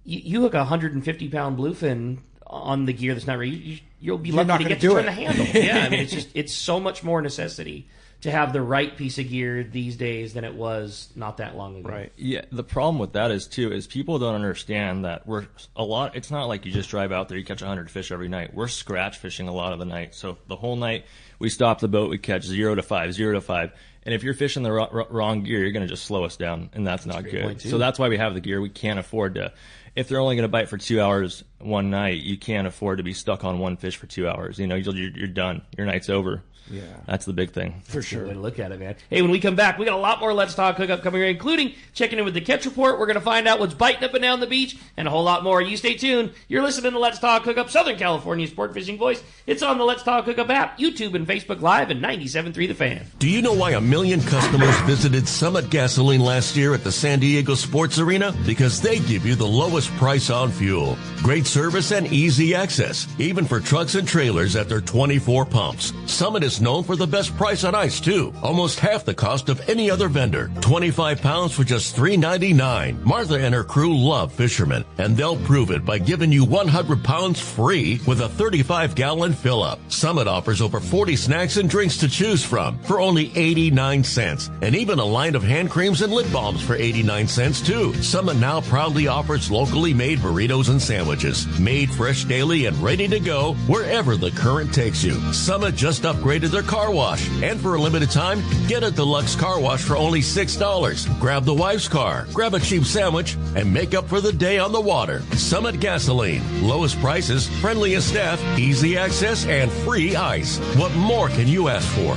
You hook a 150-pound bluefin on the gear that's not ready, you'll be lucky to get to turn the handle. Yeah, I mean, it's so much more necessity to have the right piece of gear these days than it was not that long ago. Right. Yeah, the problem with that is people don't understand that it's not like you just drive out there, you catch 100 fish every night. We're scratch fishing a lot of the night. So the whole night we stop the boat, we catch 0 to 5, 0 to 5. And if you're fishing the wrong gear, you're going to just slow us down, and that's not good. So that's why we have the gear. We can't afford to. If they're only going to bite for 2 hours one night, you can't afford to be stuck on one fish for 2 hours. You're done. Your night's over. Yeah. That's the big thing. For sure. Way to look at it, man. Hey, when we come back, we got a lot more Let's Talk Hookup coming here, including checking in with the catch report. We're going to find out what's biting up and down the beach, and a whole lot more. You stay tuned. You're listening to Let's Talk Hookup, Southern California's sport fishing voice. It's on the Let's Talk Hookup app, YouTube and Facebook Live, and 97.3 The Fan. Do you know why 1 million customers visited Summit Gasoline last year at the San Diego Sports Arena? Because they give you the lowest price on fuel, great service, and easy access, even for trucks and trailers at their 24 pumps. Summit is known for the best price on ice, too. Almost half the cost of any other vendor. 25 pounds for just $3.99. Martha and her crew love fishermen, and they'll prove it by giving you 100 pounds free with a 35-gallon fill-up. Summit offers over 40 snacks and drinks to choose from for only 89 cents, and even a line of hand creams and lip balms for 89 cents, too. Summit now proudly offers locally made burritos and sandwiches, made fresh daily and ready to go wherever the current takes you. Summit just upgraded their car wash, and for a limited time, get a deluxe car wash for only $6. Grab the wife's car, grab a cheap sandwich, and make up for the day on the water. Summit Gasoline. Lowest prices, friendliest staff, easy access, and free ice. What more can you ask for?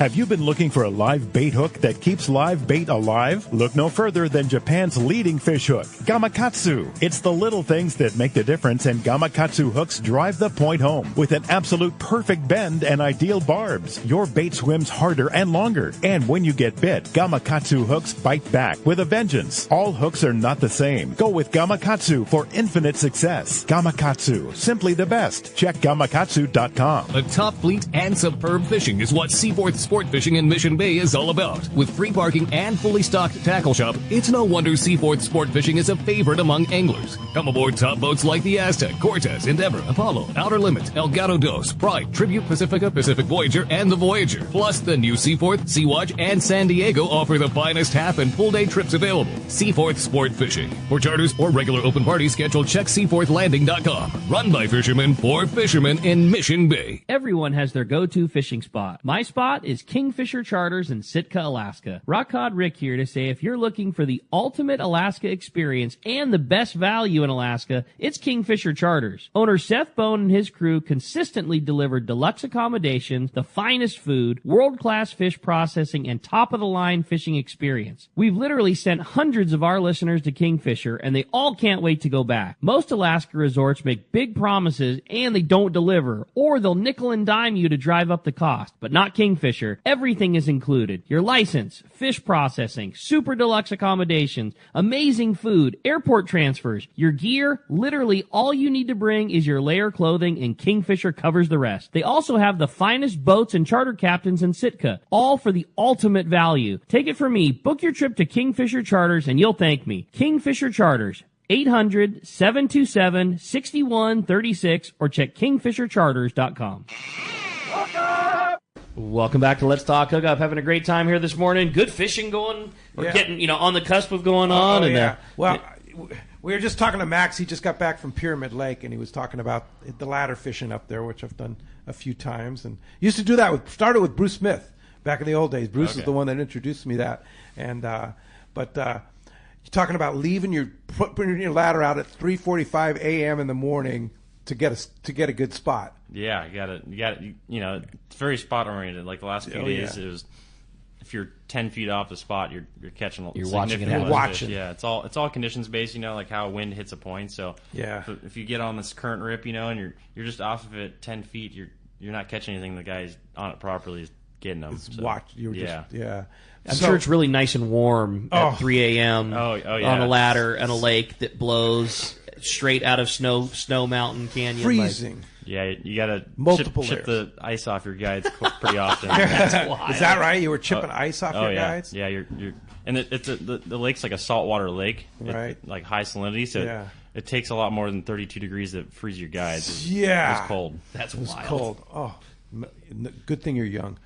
Have you been looking for a live bait hook that keeps live bait alive? Look no further than Japan's leading fish hook, Gamakatsu. It's the little things that make the difference, and Gamakatsu hooks drive the point home. With an absolute perfect bend and ideal barbs, your bait swims harder and longer. And when you get bit, Gamakatsu hooks bite back with a vengeance. All hooks are not the same. Go with Gamakatsu for infinite success. Gamakatsu, simply the best. Check Gamakatsu.com. A top fleet and superb fishing is what Seaforth Sport Fishing in Mission Bay is all about. With free parking and fully stocked tackle shop, it's no wonder Seaforth Sport Fishing is a favorite among anglers. Come aboard top boats like the Aztec, Cortez, Endeavor, Apollo, Outer Limit, El Gato Dos, Pride, Tribute, Pacifica, Pacific Voyager, and the Voyager. Plus, the new Seaforth, Sea-Watch, and San Diego offer the finest half and full day trips available. Seaforth Sport Fishing. For charters or regular open party schedule, check SeaforthLanding.com. Run by fishermen for fishermen in Mission Bay. Everyone has their go-to fishing spot. My spot is is Kingfisher Charters in Sitka, Alaska. Rock Cod Rick here to say if you're looking for the ultimate Alaska experience and the best value in Alaska, it's Kingfisher Charters. Owner Seth Bone and his crew consistently deliver deluxe accommodations, the finest food, world-class fish processing, and top-of-the-line fishing experience. We've literally sent hundreds of our listeners to Kingfisher, and they all can't wait to go back. Most Alaska resorts make big promises, and they don't deliver, or they'll nickel and dime you to drive up the cost. But not Kingfisher. Everything is included. Your license, fish processing, super deluxe accommodations, amazing food, airport transfers, your gear. Literally all you need to bring is your layer clothing, and Kingfisher covers the rest. They also have the finest boats and charter captains in Sitka, all for the ultimate value. Take it from me. Book your trip to Kingfisher Charters and you'll thank me. Kingfisher Charters. 800-727-6136 or check kingfishercharters.com. Welcome back to Let's Talk Hookup. Having a great time here this morning. Good fishing going. We're getting, on the cusp of going on. Well, we were just talking to Max. He just got back from Pyramid Lake, and he was talking about the ladder fishing up there, which I've done a few times. And used to do that. Started with Bruce Smith back in the old days. Bruce is the one that introduced me that. And you're talking about putting your ladder out at 3:45 a.m. in the morning to get a good spot. Yeah, you got it. It's very spot oriented. Like the last few days, it was if you're 10 feet off the spot, you're catching. You're watching it. Fish. Yeah, it's all conditions based. Like how wind hits a point. So if you get on this current rip, and you're just off of it 10 feet, you're not catching anything. The guy's on it properly is getting them. I'm sure it's really nice and warm at 3 a.m. on a ladder and a lake that blows straight out of Snow Mountain Canyon. Freezing. Yeah, you got to chip the ice off your guides pretty often. Is that right? You were chipping ice off your guides? Yeah, you're and the lake's like a saltwater lake, right? Like high salinity, so it takes a lot more than 32 degrees to freeze your guides. It's cold. That's wild. Cold. Oh, good thing you're young.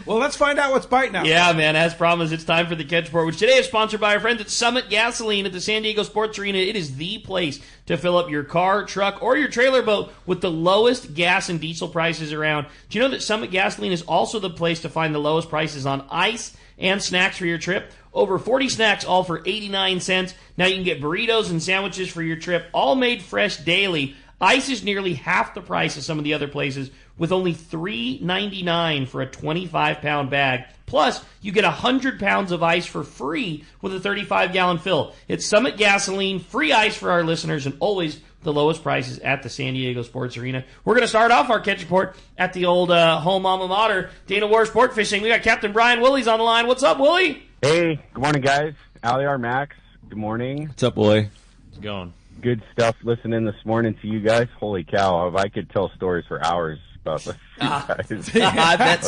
Well, let's find out what's biting out. Yeah, man. As promised, it's time for the Catch Report, which today is sponsored by our friends at Summit Gasoline at the San Diego Sports Arena. It is the place to fill up your car, truck, or your trailer boat with the lowest gas and diesel prices around. Do you know that Summit Gasoline is also the place to find the lowest prices on ice and snacks for your trip? Over 40 snacks, all for 89 cents. Now you can get burritos and sandwiches for your trip, all made fresh daily. Ice is nearly half the price of some of the other places, with only $3.99 for a 25-pound bag. Plus, you get 100 pounds of ice for free with a 35-gallon fill. It's Summit Gasoline, free ice for our listeners, and always the lowest prices at the San Diego Sports Arena. We're going to start off our Catch Report at the old home alma mater, Dana War Sport Fishing. We got Captain Brian Willie's on the line. What's up, Willie? Hey, good morning, guys. Aliyer, Max, good morning. What's up, Willie? How's it going? Good stuff listening this morning to you guys. Holy cow, I could tell stories for hours about this. I bet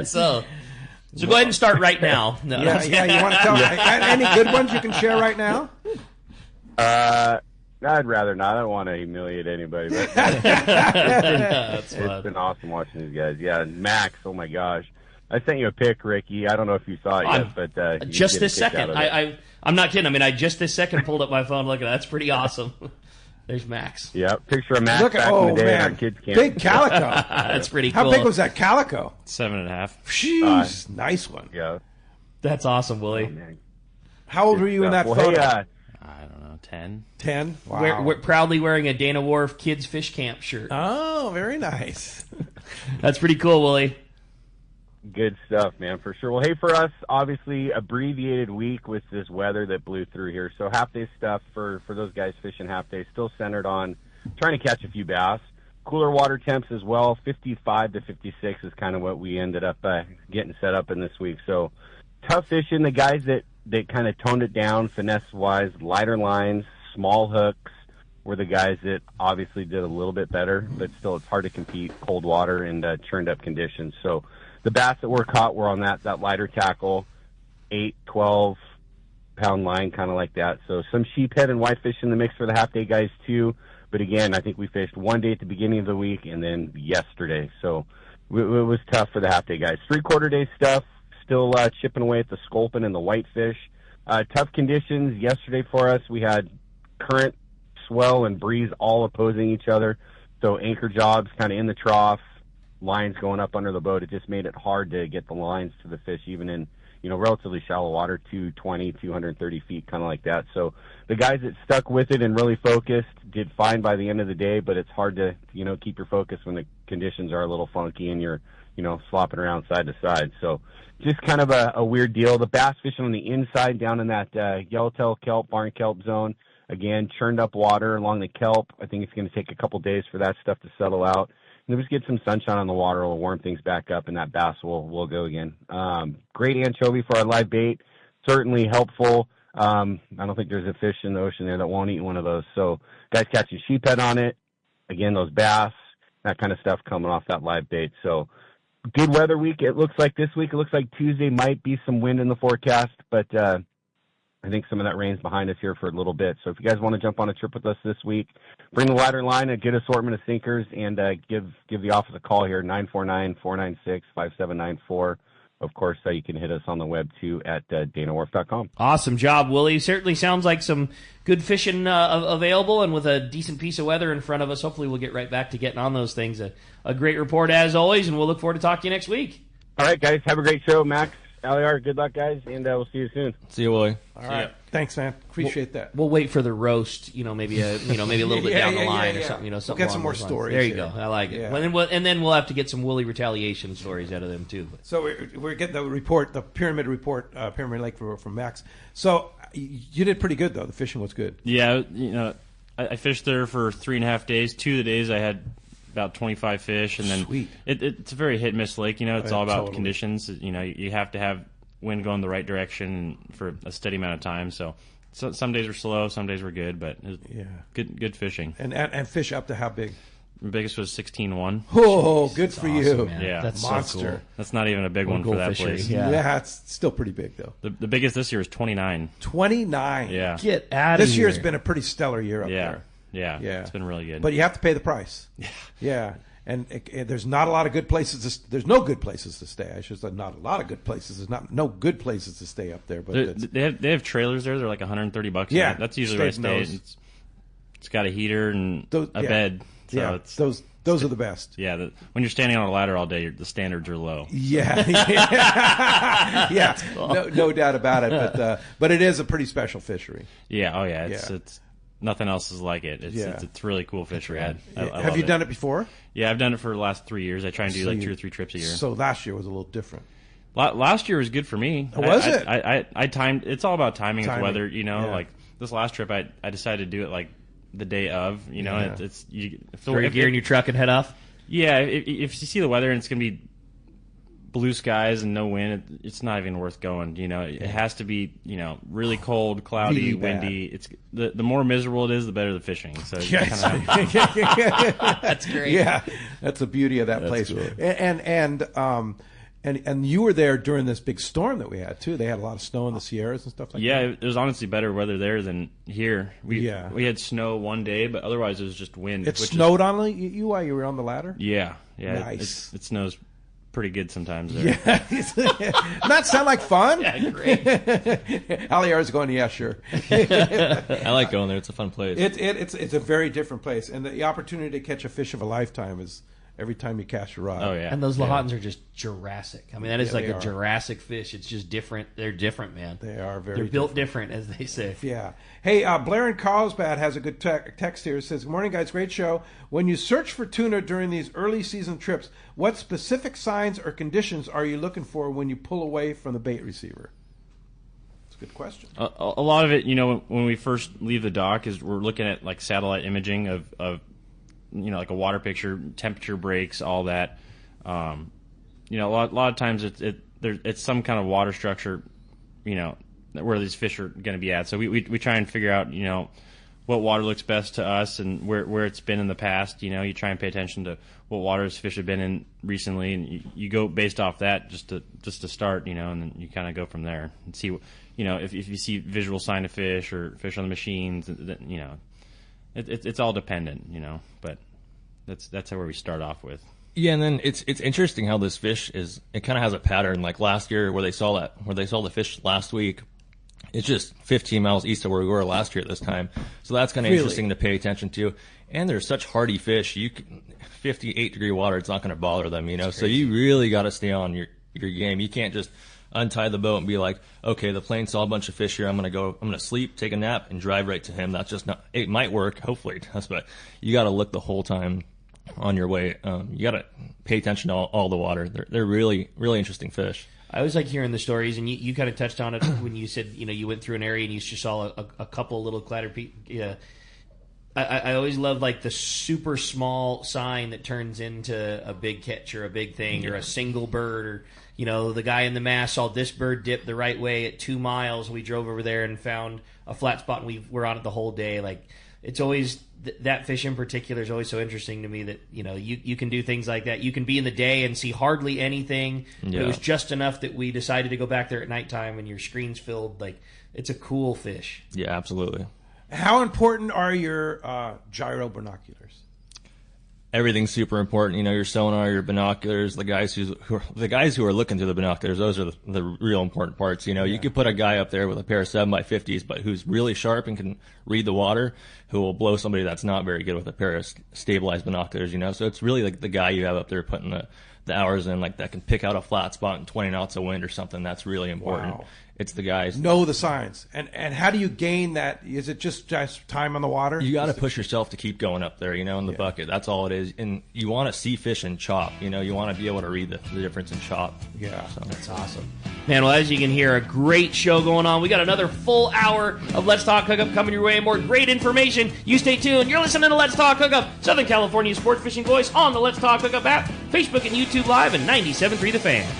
so. So go ahead and start right now. No. Yeah. You want to tell any good ones you can share right now? I'd rather not. I don't want to humiliate anybody. But it's been awesome watching these guys. Yeah, Max, oh my gosh. I sent you a pic, Ricky. I don't know if you saw it yet, but just this second. I'm not kidding. I mean, I just this second pulled up my phone. Look at that. That's pretty awesome. There's Max. Yeah, picture of Max back in the day in our kids' camp. Big calico. That's pretty cool. How big was that calico? 7.5. Jeez, nice one. Yeah. That's awesome, Willie. Oh, how old were you in that photo? Hey, I don't know, 10. 10? Wow. We're proudly wearing a Dana Wharf Kids Fish Camp shirt. Oh, very nice. That's pretty cool, Willie. Good stuff, man, for sure. Well, hey, for us, obviously, abbreviated week with this weather that blew through here. So half-day stuff for those guys fishing half-day, still centered on trying to catch a few bass. Cooler water temps as well, 55 to 56 is kind of what we ended up getting set up in this week. So tough fishing. The guys that kind of toned it down finesse-wise, lighter lines, small hooks, were the guys that obviously did a little bit better, but still it's hard to compete cold water and churned-up conditions. So the bass that were caught were on that lighter tackle, 8, 12-pound line, kind of like that. So some sheephead and whitefish in the mix for the half-day guys, too. But, again, I think we fished one day at the beginning of the week and then yesterday. So it was tough for the half-day guys. Three-quarter-day stuff, still chipping away at the sculpin and the whitefish. Tough conditions yesterday for us. We had current, swell, and breeze all opposing each other. So anchor jobs kind of in the trough, lines going up under the boat. It just made it hard to get the lines to the fish, even in, relatively shallow water, 220, 230 feet, kind of like that. So the guys that stuck with it and really focused did fine by the end of the day, but it's hard to, keep your focus when the conditions are a little funky and you're, flopping around side to side. So just kind of a weird deal. The bass fishing on the inside down in that yellowtail kelp, barn kelp zone, again, churned up water along the kelp. I think it's going to take a couple days for that stuff to settle out. And just get some sunshine on the water, will warm things back up, and that bass will go again. Great anchovy for our live bait, certainly helpful. I don't think there's a fish in the ocean there that won't eat one of those. So guys catching sheephead on it, again, those bass, that kind of stuff coming off that live bait. So good weather week. It looks like this week. It looks like Tuesday might be some wind in the forecast, but I think some of that rain's behind us here for a little bit. So if you guys want to jump on a trip with us this week, bring the ladder line, a good assortment of sinkers, and give the office a call here, 949-496-5794. Of course, you can hit us on the web, too, at danawharf.com. Awesome job, Willie. Certainly sounds like some good fishing available, and with a decent piece of weather in front of us, hopefully we'll get right back to getting on those things. A great report, as always, and we'll look forward to talking to you next week. All right, guys. Have a great show. Max, Aliyer, good luck, guys, and we'll see you soon. See you, Willie. All right. Thanks, man. Appreciate that. We'll wait for the roast, maybe a little bit down the line or something, something. We'll get some more stories. There you go. I like it. And then we'll have to get some Willie retaliation stories out of them too. So we're getting the report, the Pyramid Report, Pyramid Lake from Max. So you did pretty good though. The fishing was good. Yeah, I fished there for 3.5 days. 2 of the days I had about 25 fish, and then it's a very hit and miss lake. It's all about conditions. You have to have wind going the right direction for a steady amount of time. So some days were slow, some days were good, but it was good fishing. And fish up to how big? The biggest was 16-1. Oh, good for awesome, you. Man. Yeah, that's monster. So cool. That's not even a big one for that place. Yeah, it's still pretty big though. The biggest this year is 29. 29. Yeah. Get out of here. This year's been a pretty stellar year up there. Yeah, it's been really good. But you have to pay the price. Yeah. And there's not a lot of good places. There's no good places to stay. I should say not a lot of good places. There's no good places to stay up there. But they have trailers there. They're like $130. Yeah, that's usually where I stay. It's got a heater and a bed. So those are the best. Yeah, when you're standing on a ladder all day, the standards are low. Yeah, no doubt about it. But it is a pretty special fishery. Yeah. Oh yeah. It's nothing else is like it. It's really cool fishery. I have you done it before? Yeah, I've done it for the last 3 years. I try and do 2 or 3 trips a year. So last year was a little different. Last year was good for me. Was it? I timed. It's all about timing with weather. Like this last trip, I decided to do it like the day of. It's throw your gear in your truck and head off. Yeah, if you see the weather and it's gonna be blue skies and no wind, it's not even worth going. It has to be really cold, cloudy, windy. It's the more miserable it is, the better the fishing. So that's great. Yeah, that's the beauty of that place. Cool. And you were there during this big storm that we had too. They had a lot of snow in the Sierras and stuff like that. Yeah, it was honestly better weather there than here. We had snow one day, but otherwise it was just wind. It snowed on you while you were on the ladder? Yeah. Nice. It snows pretty good sometimes there. Yeah. Doesn't that sound like fun? Yeah, great. Aliyer's going, yeah, sure. I like going there. It's a fun place. It's a very different place. And the opportunity to catch a fish of a lifetime is every time you cast a rod. Oh, yeah. And those Lahotans are just Jurassic. I mean, that is like a Jurassic fish. It's just different. They're different, man. They are They're built different, as they say. Yeah. Hey, Blair in Carlsbad has a good text here. It says, good morning, guys. Great show. When you search for tuna during these early season trips, what specific signs or conditions are you looking for when you pull away from the bait receiver? That's a good question. A lot of it, when we first leave the dock, is we're looking at like satellite imaging of like a water picture, temperature breaks, all that. A lot of times it's some kind of water structure, where these fish are going to be at. So we try and figure out, what water looks best to us and where it's been in the past. You try and pay attention to what waters fish have been in recently, and you go based off that just to start, and then you kind of go from there and see, if you see visual sign of fish or fish on the machines, it's all dependent, but that's where we start off with. Yeah, and then it's interesting how this fish it kind of has a pattern. Like last year, where they saw the fish last week, It's just 15 miles east of where we were last year at this time. So that's kind of interesting to pay attention to. And they're such hardy fish. 58-degree water, it's not going to bother them, you know. So you really got to stay on your game. You can't just untie the boat and be like, okay, the plane saw a bunch of fish here. I'm going to sleep, take a nap, and drive right to him. That's just not, it might work. Hopefully it does, but you got to look the whole time on your way. You got to pay attention to all the water. They're really, really interesting fish. I always like hearing the stories, and you kind of touched on it when you said, you went through an area and you just saw a couple little clatterpeat. Yeah. I always love like the super small sign that turns into a big catch or a big thing or a single bird, or the guy in the mast saw this bird dip the right way at 2 miles. We drove over there and found a flat spot, and we were on it the whole day. Like, it's always that fish in particular is always so interesting to me that you can do things like that. You can be in the day and see hardly anything. Yeah. It was just enough that we decided to go back there at nighttime, and your screen's filled. Like, it's a cool fish. Yeah, absolutely. How important are your gyro binoculars? Everything's super important. Your sonar, your binoculars, the guys who are looking through the binoculars. Those are the real important parts. You could put a guy up there with a pair of 7x50s, but who's really sharp and can read the water, who will blow somebody that's not very good with a pair of stabilized binoculars. So it's really like the guy you have up there putting the hours in, like that can pick out a flat spot in 20 knots of wind or something. That's really important. Wow. It's the guys. Know the signs. And how do you gain that? Is it just time on the water? You got to push yourself to keep going up there, in the bucket. That's all it is. And you want to see fish in chop. You want to be able to read the difference in chop. Yeah. So. That's awesome. Man, well, as you can hear, a great show going on. We got another full hour of Let's Talk Hookup coming your way. More great information. You stay tuned. You're listening to Let's Talk Hookup, Southern California sports fishing voice on the Let's Talk Hookup app, Facebook and YouTube Live, and 97.3 The Fan.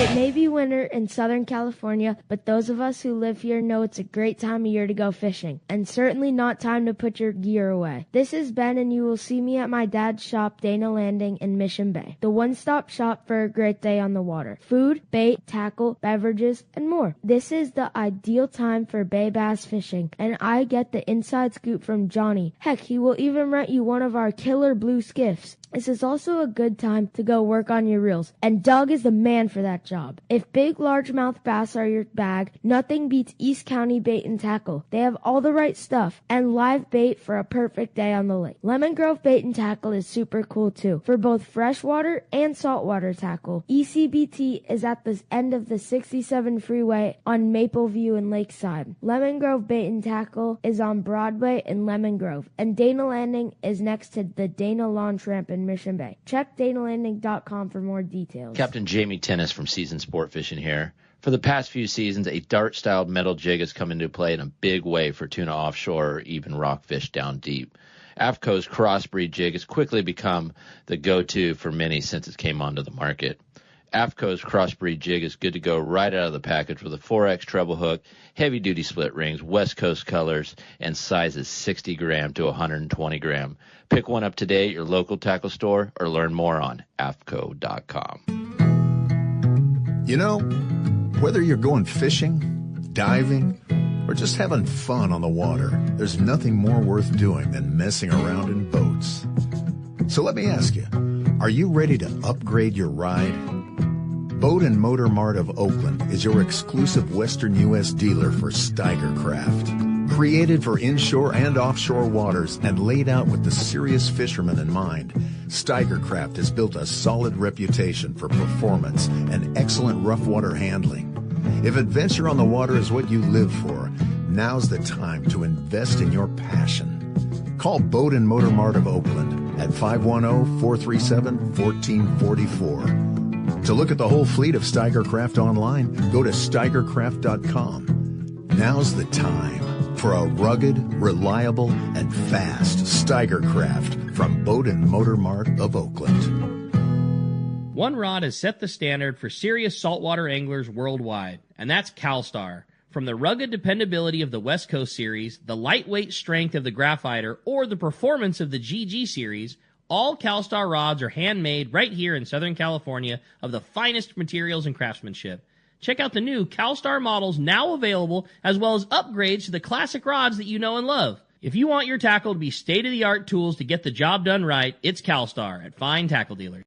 It may be winter in Southern California, but those of us who live here know it's a great time of year to go fishing, and certainly not time to put your gear away. This is Ben, and you will see me at my dad's shop, Dana Landing in Mission Bay, the one-stop shop for a great day on the water. Food, bait, tackle, beverages, and more. This is the ideal time for bay bass fishing, and I get the inside scoop from Johnny. Heck, he will even rent you one of our killer blue skiffs. This is also a good time to go work on your reels, and Doug is the man for that job. If big largemouth bass are your bag, nothing beats East County Bait and Tackle. They have all the right stuff and live bait for a perfect day on the lake. Lemon Grove Bait and Tackle is super cool too, for both freshwater and saltwater tackle. ECBT is at the end of the 67 freeway on Mapleview and Lakeside. Lemon Grove Bait and Tackle is on Broadway in Lemon Grove, and Dana Landing is next to the Dana Launch Ramp in Mission Bay. Check DanaLanding.com for more details. Captain Jamie Tennis from Season Sport Fishing here. For the past few seasons, a dart-styled metal jig has come into play in a big way for tuna offshore or even rockfish down deep. AFCO's crossbreed jig has quickly become the go-to for many since it came onto the market. AFCO's crossbreed jig is good to go right out of the package with a 4X treble hook, heavy-duty split rings, West Coast colors, and sizes 60 gram to 120 gram. Pick one up today at your local tackle store or learn more on AFCO.com. Whether you're going fishing, diving, or just having fun on the water, there's nothing more worth doing than messing around in boats. So let me ask you, are you ready to upgrade your ride? Boat and Motor Mart of Oakland is your exclusive Western U.S. dealer for Steiger Craft. Created for inshore and offshore waters and laid out with the serious fisherman in mind, Steiger Craft has built a solid reputation for performance and excellent rough water handling. If adventure on the water is what you live for, now's the time to invest in your passion. Call Boat and Motor Mart of Oakland at 510-437-1444. To look at the whole fleet of Steiger Craft online, go to steigercraft.com. Now's the time for a rugged, reliable, and fast Steiger Craft from Boat and Motor Mart of Oakland. One rod has set the standard for serious saltwater anglers worldwide, and that's CalStar. From the rugged dependability of the West Coast Series, the lightweight strength of the Graphiter, or the performance of the GG Series, all CalStar rods are handmade right here in Southern California of the finest materials and craftsmanship. Check out the new CalStar models now available, as well as upgrades to the classic rods that you know and love. If you want your tackle to be state-of-the-art tools to get the job done right, it's CalStar at Fine Tackle Dealer.